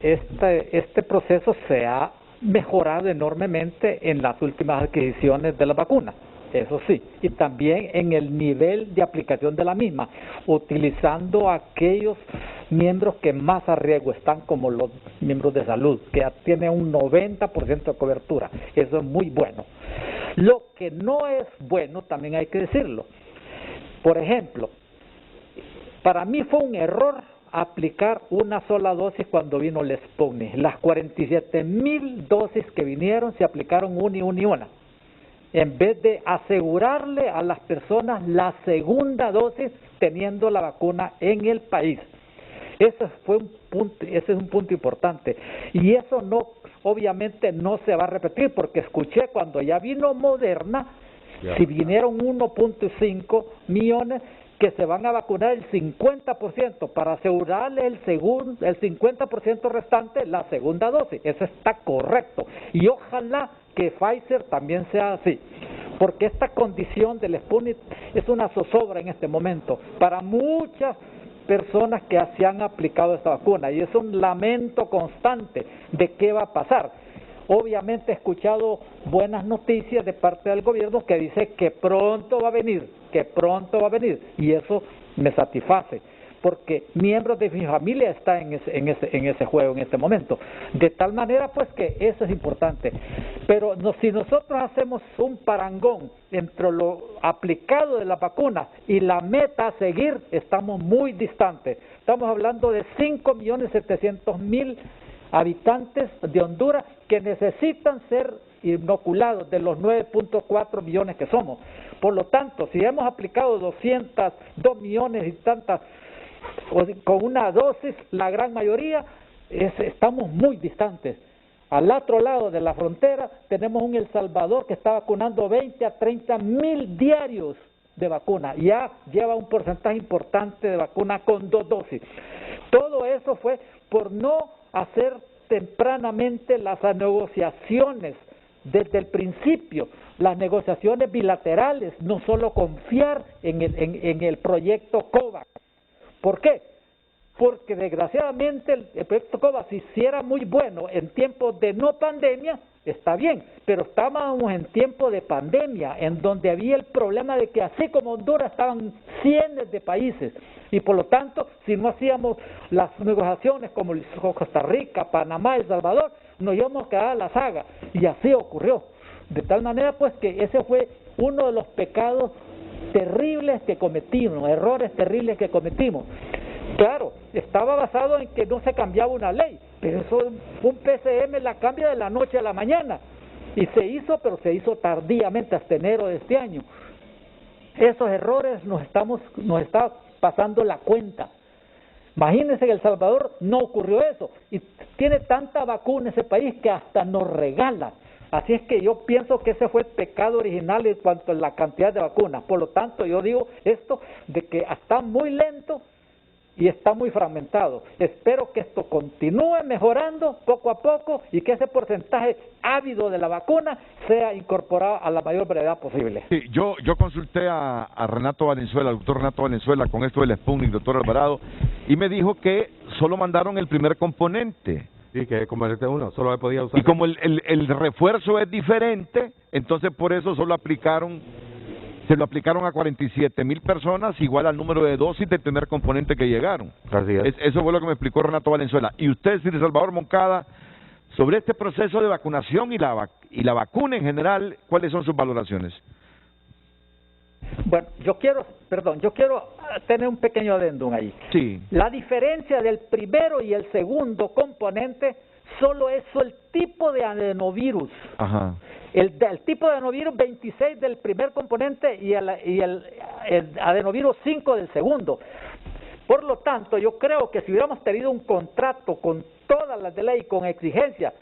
este proceso se ha mejorado enormemente en las últimas adquisiciones de la vacuna, eso sí, y también en el nivel de aplicación de la misma, utilizando aquellos miembros que más a riesgo están, como los miembros de salud, que ya tienen un 90% de cobertura. Eso es muy bueno. Lo que no es bueno, también hay que decirlo. Por ejemplo, Para mí fue un error aplicar una sola dosis cuando vino el Sputnik. Las 47,000 dosis que vinieron se aplicaron una y una, en vez de asegurarle a las personas la segunda dosis teniendo la vacuna en el país. Ese es un punto importante, y eso no, obviamente no se va a repetir, porque escuché cuando ya vino Moderna, si vinieron 1.5 millones, que se van a vacunar el 50% para asegurarle el 50% restante la segunda dosis. Eso está correcto, y ojalá que Pfizer también sea así, porque esta condición del Sputnik es una zozobra en este momento para muchas personas que se han aplicado esta vacuna, y es un lamento constante de qué va a pasar. Obviamente he escuchado buenas noticias de parte del gobierno que dice que pronto va a venir, y eso me satisface, porque miembros de mi familia están en ese juego en este momento, de tal manera pues que eso es importante. Pero si nosotros hacemos un parangón entre lo aplicado de la vacuna y la meta a seguir, estamos muy distantes. Estamos hablando de 5.700.000 habitantes de Honduras que necesitan ser inoculados de los 9.4 millones que somos. Por lo tanto, si hemos aplicado 202 millones y tantas con una dosis, la gran mayoría, estamos muy distantes. Al otro lado de la frontera tenemos un El Salvador que está vacunando 20 a 30 mil diarios de vacuna, ya lleva un porcentaje importante de vacuna con 2 dosis. Todo eso fue por no hacer tempranamente las negociaciones desde el principio, las negociaciones bilaterales, no solo confiar en el proyecto COVAX. ¿Por qué? Porque desgraciadamente el proyecto COVAX, si era muy bueno en tiempos de no pandemia, está bien, pero estábamos en tiempo de pandemia, en donde había el problema de que así como Honduras estaban cientos de países, y por lo tanto, si no hacíamos las negociaciones como Costa Rica, Panamá, El Salvador, nos íbamos a quedar a la saga, y así ocurrió. De tal manera pues que ese fue uno de los pecados terribles que cometimos, errores terribles que cometimos. Claro, estaba basado en que no se cambiaba una ley, pero eso un PCM la cambia de la noche a la mañana, y se hizo, pero se hizo tardíamente hasta enero de este año. Esos errores nos está pasando la cuenta. Imagínense que en El Salvador no ocurrió eso, y tiene tanta vacuna ese país que hasta nos regala. Así es que yo pienso que ese fue el pecado original en cuanto a la cantidad de vacunas. Por lo tanto, yo digo esto de que está muy lento y está muy fragmentado. Espero que esto continúe mejorando poco a poco y que ese porcentaje ávido de la vacuna sea incorporado a la mayor brevedad posible. Sí, yo consulté a Renato Valenzuela, al doctor Renato Valenzuela, con esto del Sputnik, doctor Alvarado, y me dijo que solo mandaron el primer componente. Sí, que componente uno, solo se podía usar. Y como el refuerzo es diferente, entonces por eso se lo aplicaron a 47,000 personas, igual al número de dosis del primer componente que llegaron. Así es. Eso fue lo que me explicó Renato Valenzuela. Y usted, Sir Salvador Moncada, sobre este proceso de vacunación y la vacuna en general, ¿cuáles son sus valoraciones? Bueno, yo quiero tener un pequeño adendum ahí. Sí. La diferencia del primero y el segundo componente solo es el tipo de adenovirus. Ajá. El tipo de adenovirus 26 del primer componente y el adenovirus 5 del segundo. Por lo tanto, yo creo que si hubiéramos tenido un contrato con todas las de ley, con exigencias,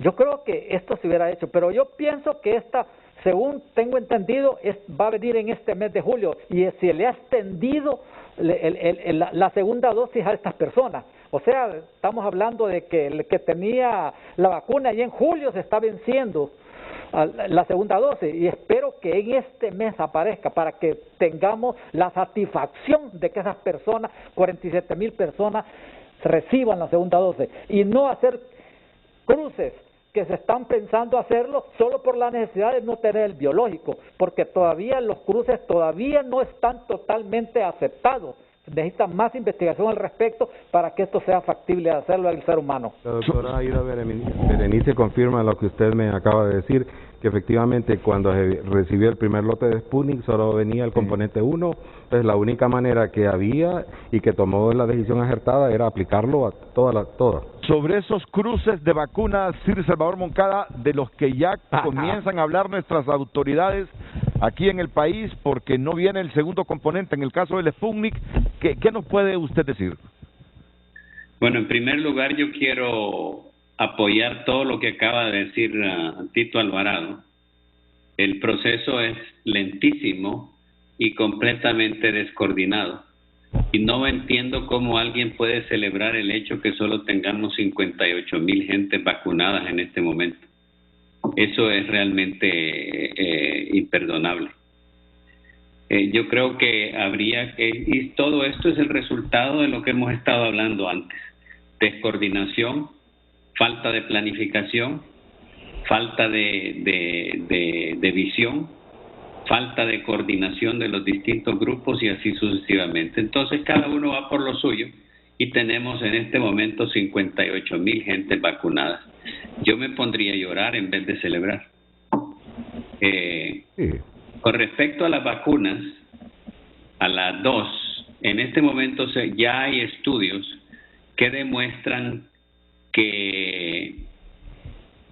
yo creo que esto se hubiera hecho. Pero yo pienso que esta, según tengo entendido, va a venir en este mes de julio, y se le ha extendido la segunda dosis a estas personas. O sea, estamos hablando de que el que tenía la vacuna ya en julio se está venciendo la segunda dosis, y espero que en este mes aparezca para que tengamos la satisfacción de que esas personas, 47,000 personas, reciban la segunda dosis, y no hacer cruces que se están pensando hacerlo solo por la necesidad de no tener el biológico, porque todavía los cruces todavía no están totalmente aceptados. Necesitan más investigación al respecto para que esto sea factible de hacerlo al ser humano. La doctora Aida Berenice confirma lo que usted me acaba de decir, que efectivamente cuando se recibió el primer lote de Sputnik solo venía el componente 1, entonces la única manera que había y que tomó la decisión acertada era aplicarlo a todas. Sobre esos cruces de vacunas, Sir Salvador Moncada, de los que ya comienzan a hablar nuestras autoridades aquí en el país, porque no viene el segundo componente en el caso del Sputnik, ¿qué nos puede usted decir? Bueno, en primer lugar yo quiero apoyar todo lo que acaba de decir Tito Alvarado. El proceso es lentísimo y completamente descoordinado. Y no entiendo cómo alguien puede celebrar el hecho que solo tengamos 58,000 gentes vacunadas en este momento. Eso es realmente imperdonable. Yo creo que habría que, y todo esto es el resultado de lo que hemos estado hablando antes: descoordinación, falta de planificación, falta de visión, falta de coordinación de los distintos grupos y así sucesivamente. Entonces cada uno va por lo suyo y tenemos en este momento 58,000 gentes vacunadas. Yo me pondría a llorar en vez de celebrar. Con respecto a las vacunas, a las dos, en este momento ya hay estudios que demuestran que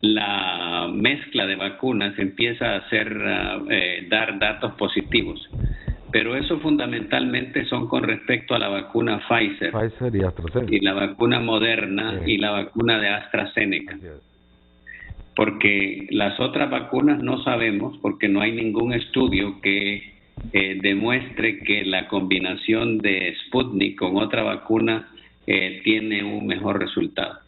la mezcla de vacunas empieza a hacer dar datos positivos, pero eso fundamentalmente son con respecto a la vacuna Pfizer y AstraZeneca, y la vacuna Moderna y la vacuna de AstraZeneca, porque las otras vacunas no sabemos, porque no hay ningún estudio que demuestre que la combinación de Sputnik con otra vacuna tiene un mejor resultado.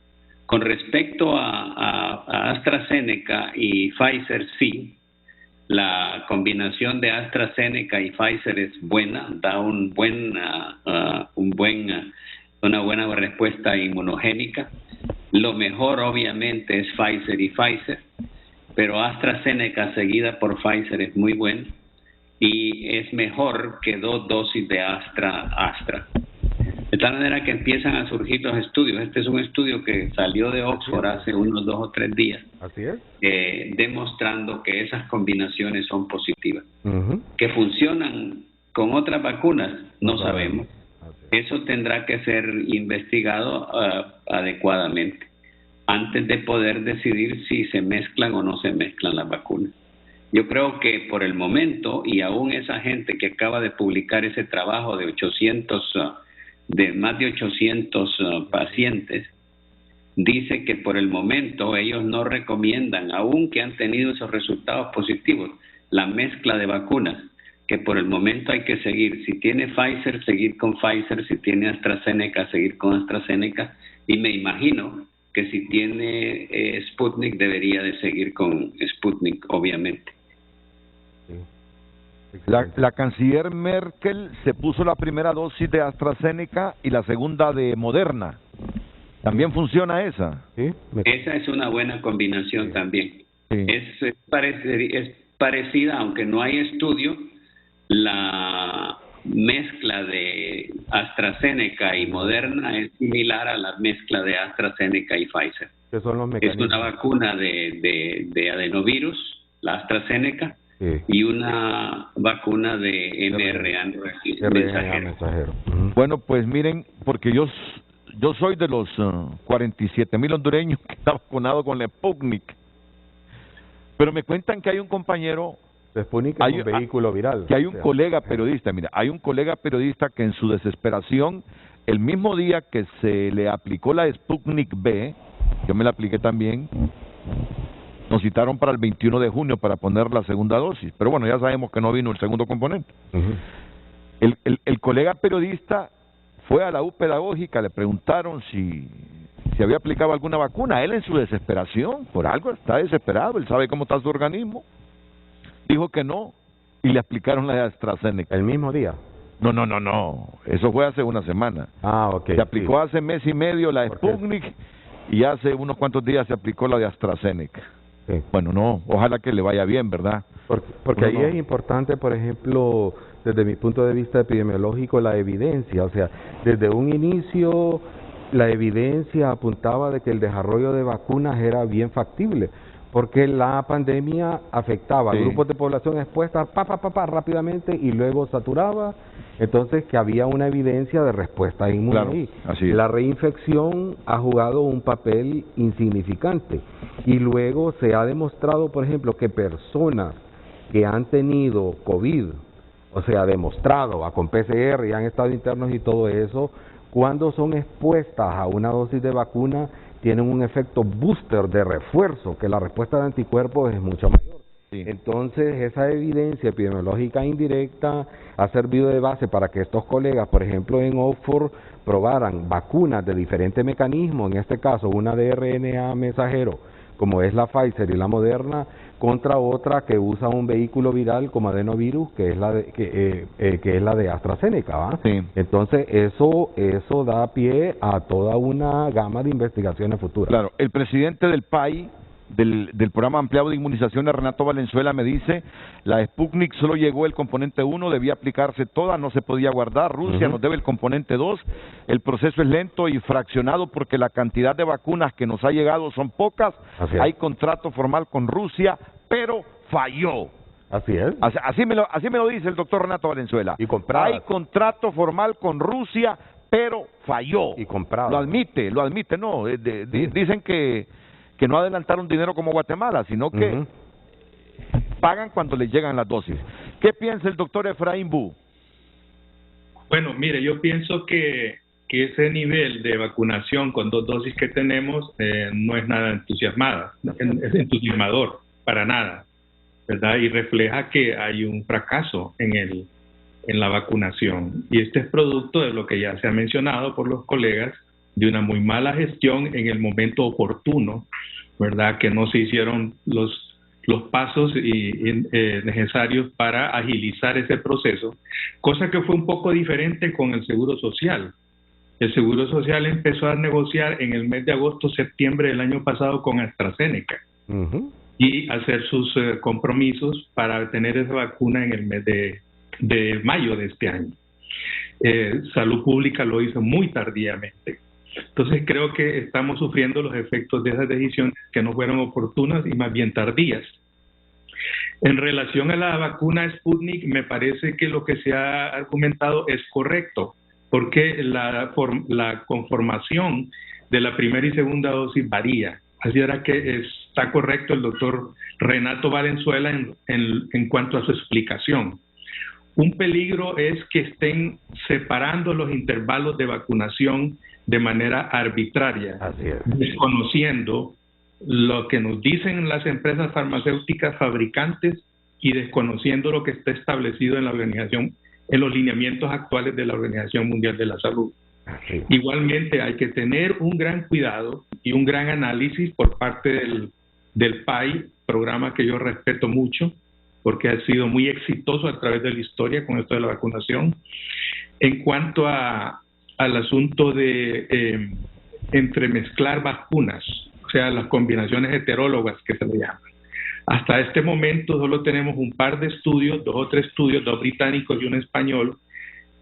Con respecto a AstraZeneca y Pfizer, sí, la combinación de AstraZeneca y Pfizer es buena, da una buena respuesta inmunogénica. Lo mejor obviamente es Pfizer y Pfizer, pero AstraZeneca seguida por Pfizer es muy buena y es mejor que 2 dosis de Astra. De tal manera que empiezan a surgir los estudios. Este es un estudio que salió de Oxford hace unos 2 o 3 días. Así es. Demostrando que esas combinaciones son positivas. Que funcionan con otras vacunas, no sabemos. Eso tendrá que ser investigado adecuadamente antes de poder decidir si se mezclan o no se mezclan las vacunas. Yo creo que por el momento, y aún esa gente que acaba de publicar ese trabajo de más de 800 pacientes, dice que por el momento ellos no recomiendan, aunque han tenido esos resultados positivos, la mezcla de vacunas, que por el momento hay que seguir. Si tiene Pfizer, seguir con Pfizer; si tiene AstraZeneca, seguir con AstraZeneca, y me imagino que si tiene Sputnik, debería de seguir con Sputnik, obviamente. La canciller Merkel se puso la primera dosis de AstraZeneca y la segunda de Moderna. ¿También funciona esa? Sí. Esa es una buena combinación también. Sí. Es parecida, aunque no hay estudio. La mezcla de AstraZeneca y Moderna es similar a la mezcla de AstraZeneca y Pfizer. ¿Qué son los mecanismos? Es una vacuna de adenovirus, la AstraZeneca, y una vacuna de mRNA mensajero. Bueno, pues miren, porque yo soy de los 47,000 hondureños que está vacunado con la Sputnik, pero me cuentan que hay un compañero, Sputnik es un vehículo viral, que hay un colega periodista, mira, hay un colega periodista que en su desesperación, el mismo día que se le aplicó la Sputnik B, yo me la apliqué también, nos citaron para el 21 de junio para poner la segunda dosis, pero bueno, ya sabemos que no vino el segundo componente. El colega periodista fue a la U pedagógica, le preguntaron si había aplicado alguna vacuna. Él en su desesperación, por algo está desesperado, él sabe cómo está su organismo, dijo que no, y le aplicaron la de AstraZeneca. ¿El mismo día? No, eso fue hace una semana. Ok. Se aplicó hace mes y medio la Sputnik y hace unos cuantos días se aplicó la de AstraZeneca. Sí. Bueno, no, ojalá que le vaya bien, ¿verdad? Porque ahí es importante, por ejemplo, desde mi punto de vista epidemiológico, la evidencia. O sea, desde un inicio la evidencia apuntaba de que el desarrollo de vacunas era bien factible, porque la pandemia afectaba a grupos de población expuesta rápidamente y luego saturaba, entonces que había una evidencia de respuesta inmune ahí. Así es. La reinfección ha jugado un papel insignificante y luego se ha demostrado, por ejemplo, que personas que han tenido COVID, o sea, demostrado con PCR y han estado internos y todo eso, cuando son expuestas a una dosis de vacuna, tienen un efecto booster de refuerzo, que la respuesta de anticuerpos es mucho mayor. Sí. Entonces, esa evidencia epidemiológica indirecta ha servido de base para que estos colegas, por ejemplo, en Oxford, probaran vacunas de diferentes mecanismos, en este caso una de RNA mensajero, como es la Pfizer y la Moderna, contra otra que usa un vehículo viral como adenovirus, que es la de AstraZeneca, ¿va? Sí. Entonces, eso da pie a toda una gama de investigaciones futuras. Claro, el presidente del PAI, del programa ampliado de inmunizaciones, Renato Valenzuela, me dice: la Sputnik solo llegó el componente 1, debía aplicarse toda, no se podía guardar. Rusia nos debe el componente 2. El proceso es lento y fraccionado porque la cantidad de vacunas que nos ha llegado son pocas. Hay contrato formal con Rusia, pero falló. Así es. Así me lo dice el doctor Renato Valenzuela. Y comprado. Hay contrato formal con Rusia, pero falló. Y comprado. Lo admite, no. Dicen que no adelantaron dinero como Guatemala, sino que pagan cuando les llegan las dosis. ¿Qué piensa el doctor Efraín Bu? Bueno, mire, yo pienso que ese nivel de vacunación con 2 dosis que tenemos no es nada es entusiasmador, para nada, ¿verdad? Y refleja que hay un fracaso en la vacunación. Y este es producto de lo que ya se ha mencionado por los colegas, de una muy mala gestión en el momento oportuno, ¿verdad? Que no se hicieron los pasos necesarios para agilizar ese proceso, cosa que fue un poco diferente con el Seguro Social. El Seguro Social empezó a negociar en el mes de agosto-septiembre del año pasado con AstraZeneca y hacer sus compromisos para tener esa vacuna en el mes de mayo de este año. Salud Pública lo hizo muy tardíamente. Entonces creo que estamos sufriendo los efectos de esas decisiones que no fueron oportunas y más bien tardías. En relación a la vacuna Sputnik, me parece que lo que se ha argumentado es correcto, porque la conformación de la primera y segunda dosis varía. Así era que está correcto el doctor Renato Valenzuela en cuanto a su explicación. Un peligro es que estén separando los intervalos de vacunación de manera arbitraria, desconociendo lo que nos dicen las empresas farmacéuticas fabricantes y desconociendo lo que está establecido en la organización, en los lineamientos actuales de la Organización Mundial de la Salud. Igualmente hay que tener un gran cuidado y un gran análisis por parte del PAI, programa que yo respeto mucho, porque ha sido muy exitoso a través de la historia con esto de la vacunación. En cuanto al asunto de entremezclar vacunas, o sea, las combinaciones heterólogas que se le llaman. Hasta este momento solo tenemos un par de estudios, 2 o 3 estudios, 2 británicos y un español,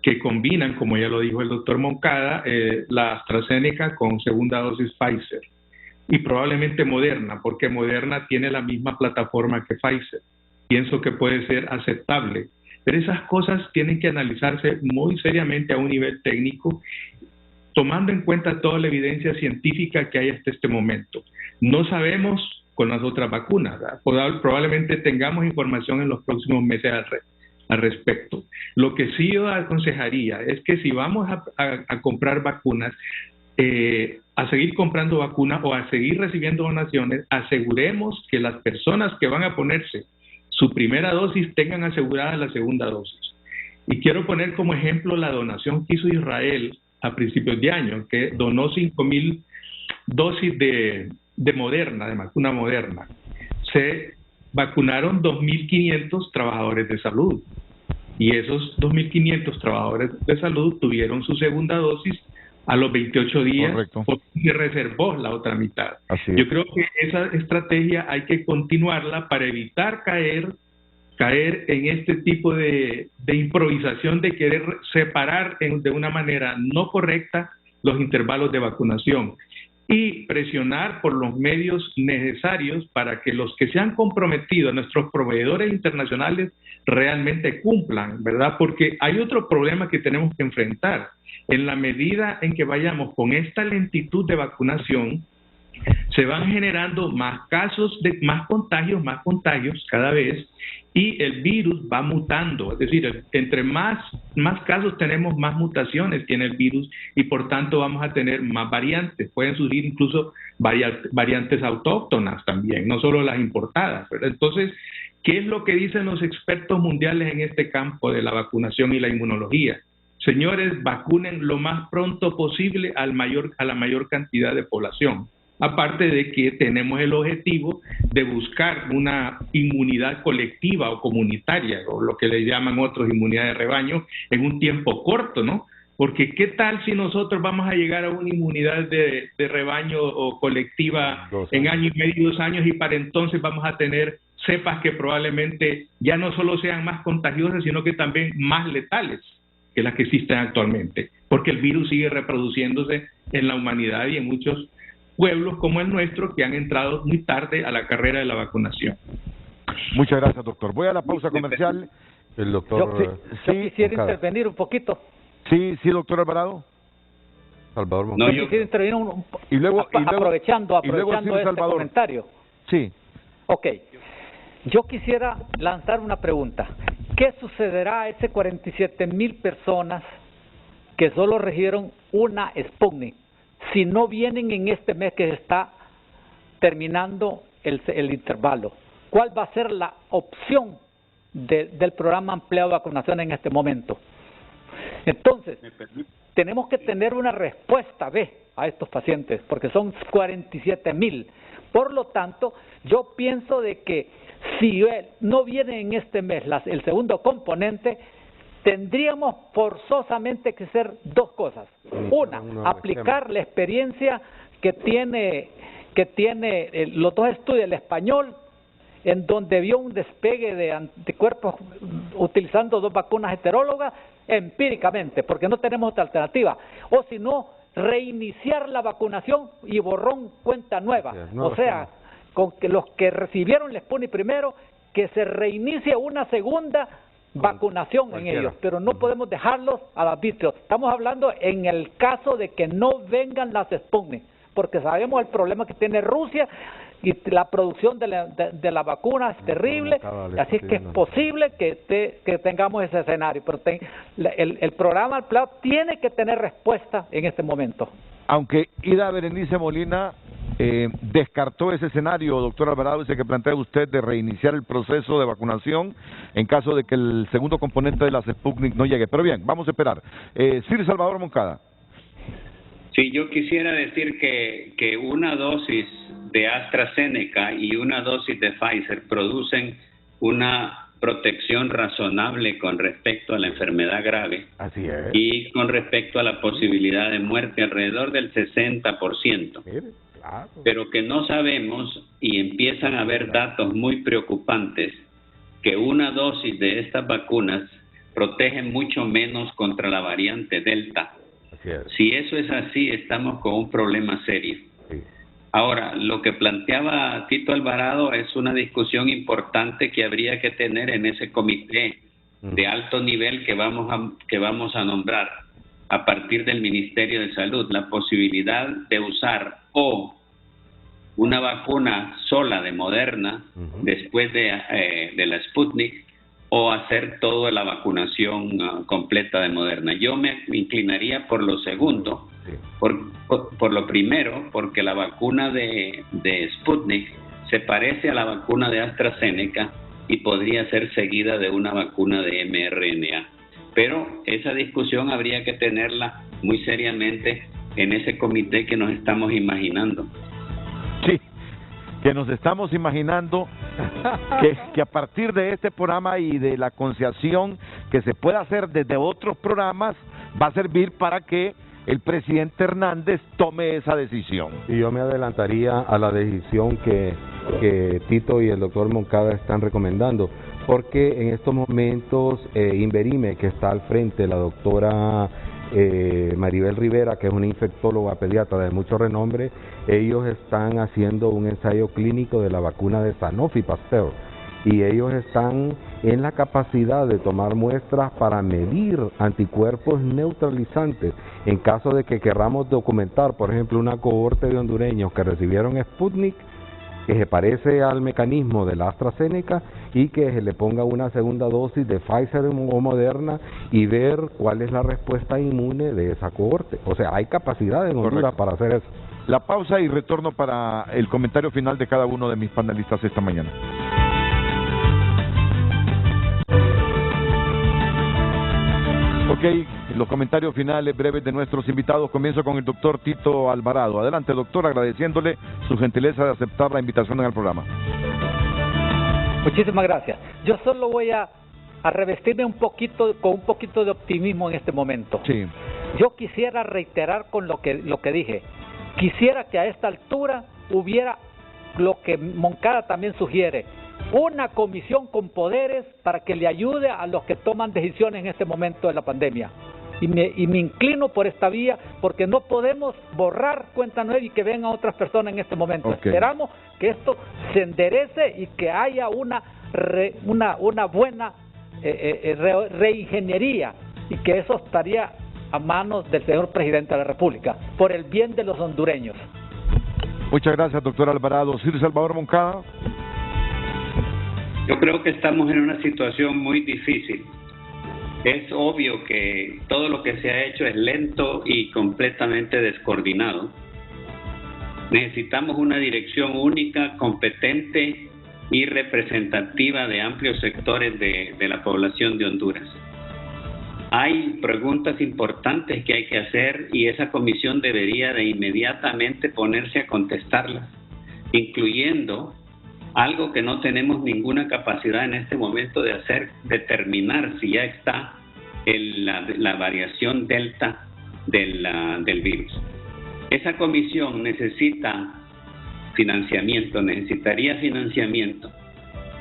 que combinan, como ya lo dijo el doctor Moncada, la AstraZeneca con segunda dosis Pfizer. Y probablemente Moderna, porque Moderna tiene la misma plataforma que Pfizer. Pienso que puede ser aceptable. Pero esas cosas tienen que analizarse muy seriamente a un nivel técnico, tomando en cuenta toda la evidencia científica que hay hasta este momento. No sabemos con las otras vacunas, ¿verdad? Probablemente tengamos información en los próximos meses al respecto. Lo que sí yo aconsejaría es que si vamos a comprar vacunas, a seguir comprando vacunas o a seguir recibiendo donaciones, aseguremos que las personas que van a ponerse su primera dosis tengan asegurada la segunda dosis. Y quiero poner como ejemplo la donación que hizo Israel a principios de año, que donó 5,000 dosis de Moderna, de vacuna Moderna. Se vacunaron 2.500 trabajadores de salud. Y esos 2.500 trabajadores de salud tuvieron su segunda dosis a los 28 días. Correcto. Porque se reservó la otra mitad. Yo creo que esa estrategia hay que continuarla para evitar caer en este tipo de improvisación, de querer separar de una manera no correcta los intervalos de vacunación. y presionar por los medios necesarios para que los que se han comprometido, nuestros proveedores internacionales, realmente cumplan, ¿verdad? Porque hay otro problema que tenemos que enfrentar. En la medida en que vayamos con esta lentitud de vacunación, se van generando más casos, más contagios cada vez, y el virus va mutando. Es decir, entre más casos tenemos, más mutaciones tiene el virus, y por tanto vamos a tener más variantes. Pueden surgir incluso variantes autóctonas también, no solo las importadas, ¿verdad? Entonces, ¿qué es lo que dicen los expertos mundiales en este campo de la vacunación y la inmunología? Señores, vacunen lo más pronto posible a la mayor cantidad de población. Aparte de que tenemos el objetivo de buscar una inmunidad colectiva o comunitaria, o lo que le llaman otros inmunidad de rebaño, en un tiempo corto, ¿no? Porque ¿qué tal si nosotros vamos a llegar a una inmunidad de rebaño o colectiva en año y medio, 2 años, y para entonces vamos a tener cepas que probablemente ya no solo sean más contagiosas, sino que también más letales que las que existen actualmente? Porque el virus sigue reproduciéndose en la humanidad y en muchos pueblos como el nuestro, que han entrado muy tarde a la carrera de la vacunación. Muchas gracias, doctor. Voy a la pausa comercial. El doctor... Yo quisiera intervenir un poquito. Sí, doctor Alvarado. Salvador Moncada. Yo quisiera intervenir aprovechando este comentario. Sí. Ok. Yo quisiera lanzar una pregunta. ¿Qué sucederá a ese 47,000 personas que solo recibieron una Sputnik si no vienen en este mes que se está terminando el intervalo? ¿Cuál va a ser la opción del programa ampliado de vacunación en este momento? Entonces, tenemos que tener una respuesta a estos pacientes, porque son 47,000. Por lo tanto, yo pienso de que si no viene en este mes el segundo componente, tendríamos forzosamente que hacer 2 cosas. Una, aplicar la experiencia que tiene los 2 estudios, el español, en donde vio un despegue de anticuerpos utilizando 2 vacunas heterólogas empíricamente, porque no tenemos otra alternativa. O si no, reiniciar la vacunación y borrón cuenta nueva. O sea, con que los que recibieron la Sputnik primero, que se reinicie una segunda vacunación en ellos, pero no podemos dejarlos al arbitrio. Estamos hablando en el caso de que no vengan las Sputnik, porque sabemos el problema que tiene Rusia y la producción de la vacuna es terrible, así que es posible que tengamos ese escenario, pero el programa ampliado tiene que tener respuesta en este momento. Aunque Ida Berenice Molina descartó ese escenario, doctor Alvarado, ese que plantea usted de reiniciar el proceso de vacunación en caso de que el segundo componente de las Sputnik no llegue. Pero bien, vamos a esperar. Sir Salvador Moncada. Sí, yo quisiera decir que una dosis de AstraZeneca y una dosis de Pfizer producen una protección razonable con respecto a la enfermedad grave. Así es. Y con respecto a la posibilidad de muerte, alrededor del 60%. Mire, claro. Pero que no sabemos, y empiezan a haber datos muy preocupantes, que una dosis de estas vacunas protege mucho menos contra la variante Delta. Si eso es así, estamos con un problema serio. Sí. Ahora, lo que planteaba Tito Alvarado es una discusión importante que habría que tener en ese comité de alto nivel que vamos a nombrar a partir del Ministerio de Salud, la posibilidad de usar o una vacuna sola de Moderna después de la Sputnik, o hacer toda la vacunación completa de Moderna. Yo me inclinaría por lo segundo, por lo primero, porque la vacuna de Sputnik se parece a la vacuna de AstraZeneca y podría ser seguida de una vacuna de mRNA. Pero esa discusión habría que tenerla muy seriamente en ese comité que nos estamos imaginando. Sí, que nos estamos imaginando que a partir de este programa y de la conciliación que se pueda hacer desde otros programas, va a servir para que el presidente Hernández tome esa decisión. Y yo me adelantaría a la decisión que Tito y el doctor Moncada están recomendando, porque en estos momentos Inverime, que está al frente, la doctora Maribel Rivera, que es una infectóloga pediatra de mucho renombre, ellos están haciendo un ensayo clínico de la vacuna de Sanofi Pasteur, y ellos están en la capacidad de tomar muestras para medir anticuerpos neutralizantes en caso de que querramos documentar, por ejemplo, una cohorte de hondureños que recibieron Sputnik, que se parece al mecanismo de la AstraZeneca, y que se le ponga una segunda dosis de Pfizer o Moderna y ver cuál es la respuesta inmune de esa cohorte. O sea, hay capacidad en Honduras para hacer eso. La pausa y retorno para el comentario final de cada uno de mis panelistas esta mañana. Ok, los comentarios finales breves de nuestros invitados. Comienzo con el doctor Tito Alvarado. Adelante, doctor, agradeciéndole su gentileza de aceptar la invitación en el programa. Muchísimas gracias. Yo solo voy a revestirme con un poquito de optimismo en este momento. Sí. Yo quisiera reiterar con lo que dije. Quisiera que a esta altura hubiera lo que Moncada también sugiere, una comisión con poderes para que le ayude a los que toman decisiones en este momento de la pandemia. Y me inclino por esta vía, porque no podemos borrar cuenta nueva y que vengan otras personas en este momento. Okay. Esperamos que esto se enderece y que haya una buena reingeniería, y que eso estaría a manos del señor presidente de la República, por el bien de los hondureños. Muchas gracias, doctor Alvarado. Sir Salvador Moncada. Yo creo que estamos en una situación muy difícil. Es obvio que todo lo que se ha hecho es lento y completamente descoordinado. Necesitamos una dirección única, competente y representativa de amplios sectores de la población de Honduras. Hay preguntas importantes que hay que hacer y esa comisión debería de inmediatamente ponerse a contestarlas, incluyendo algo que no tenemos ninguna capacidad en este momento de hacer, determinar si ya está la variación delta del virus. Esa comisión necesitaría financiamiento,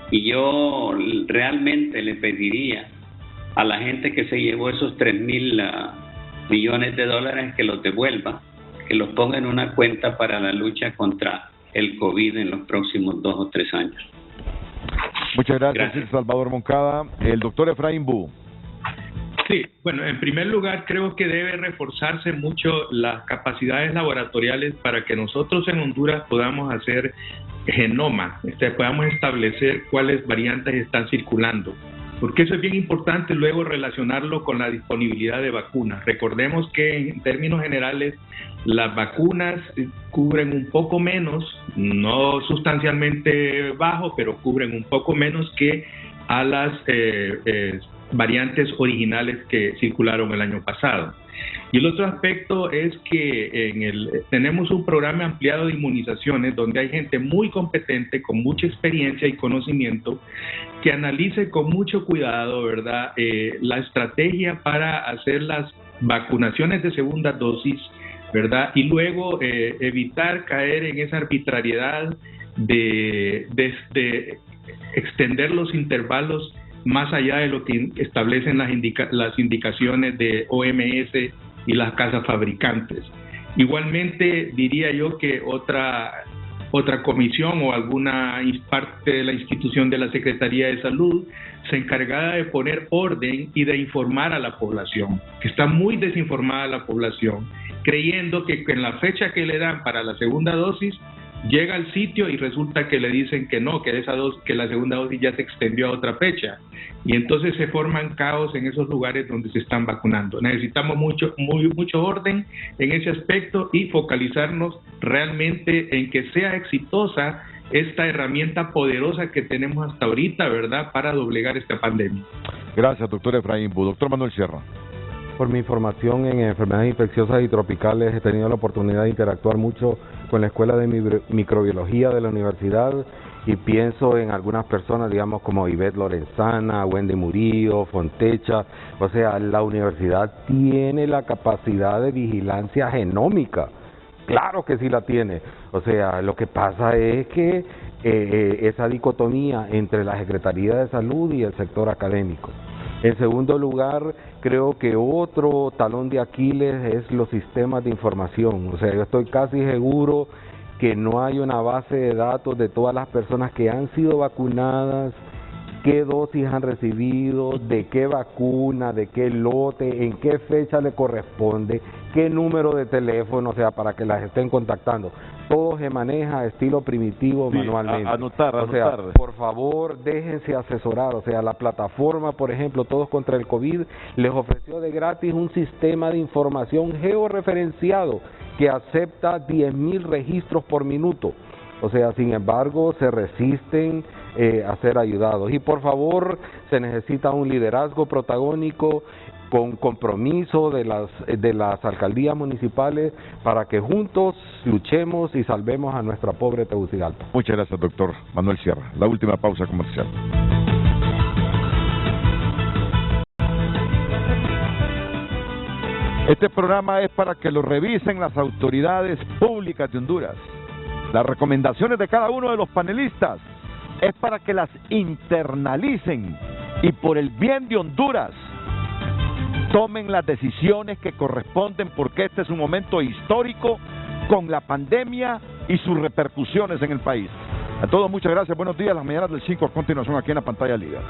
y yo realmente le pediría a la gente que se llevó esos 3,000 millones de dólares que los devuelva, que los ponga en una cuenta para la lucha contra el COVID en los próximos 2 o 3 años. Muchas gracias. Salvador Moncada. El doctor Efraín Bu. Sí, bueno, en primer lugar creo que debe reforzarse mucho las capacidades laboratoriales para que nosotros en Honduras podamos hacer genoma, podamos establecer cuáles variantes están circulando, porque eso es bien importante luego relacionarlo con la disponibilidad de vacunas. Recordemos que en términos generales las vacunas cubren un poco menos, no sustancialmente bajo, pero cubren un poco menos que a las variantes originales que circularon el año pasado. Y el otro aspecto es que tenemos un programa ampliado de inmunizaciones donde hay gente muy competente, con mucha experiencia y conocimiento, que analice con mucho cuidado, ¿verdad?, la estrategia para hacer las vacunaciones de segunda dosis, ¿verdad?, y luego evitar caer en esa arbitrariedad de extender los intervalos más allá de lo que establecen las indicaciones de OMS y las casas fabricantes. Igualmente diría yo que otra comisión o alguna parte de la institución de la Secretaría de Salud se encargara de poner orden y de informar a la población, que está muy desinformada la población, creyendo que en la fecha que le dan para la segunda dosis llega al sitio y resulta que le dicen que no, que la segunda dosis ya se extendió a otra fecha, y entonces se forman caos en esos lugares donde se están vacunando. Necesitamos mucho orden en ese aspecto y focalizarnos realmente en que sea exitosa esta herramienta poderosa que tenemos hasta ahorita, ¿verdad?, para doblegar esta pandemia. Gracias, doctor Efraín Bu. Doctor Manuel Sierra. Por mi formación en enfermedades infecciosas y tropicales, he tenido la oportunidad de interactuar mucho con la Escuela de Microbiología de la universidad, y pienso en algunas personas, digamos, como Ivette Lorenzana, Wendy Murillo, Fontecha. O sea, la universidad tiene la capacidad de vigilancia genómica. Claro que sí la tiene. O sea, lo que pasa es que esa dicotomía entre la Secretaría de Salud y el sector académico. En segundo lugar, creo que otro talón de Aquiles es los sistemas de información. O sea, yo estoy casi seguro que no hay una base de datos de todas las personas que han sido vacunadas, qué dosis han recibido, de qué vacuna, de qué lote, en qué fecha le corresponde, qué número de teléfono, o sea, para que las estén contactando. Todo se maneja a estilo primitivo, sí, manualmente. Anotar. O sea, por favor, déjense asesorar. O sea, la plataforma, por ejemplo, Todos contra el COVID, les ofreció de gratis un sistema de información georreferenciado que acepta 10,000 registros por minuto. O sea, sin embargo, se resisten a ser ayudados. Y por favor, se necesita un liderazgo protagónico con compromiso de las alcaldías municipales para que juntos luchemos y salvemos a nuestra pobre Tegucigalpa. Muchas gracias, doctor Manuel Sierra. La última pausa comercial. Este programa es para que lo revisen las autoridades públicas de Honduras. Las recomendaciones de cada uno de los panelistas es para que las internalicen y por el bien de Honduras tomen las decisiones que corresponden, porque este es un momento histórico con la pandemia y sus repercusiones en el país. A todos muchas gracias, buenos días, las mañanas del 5 a continuación aquí en la pantalla Liga.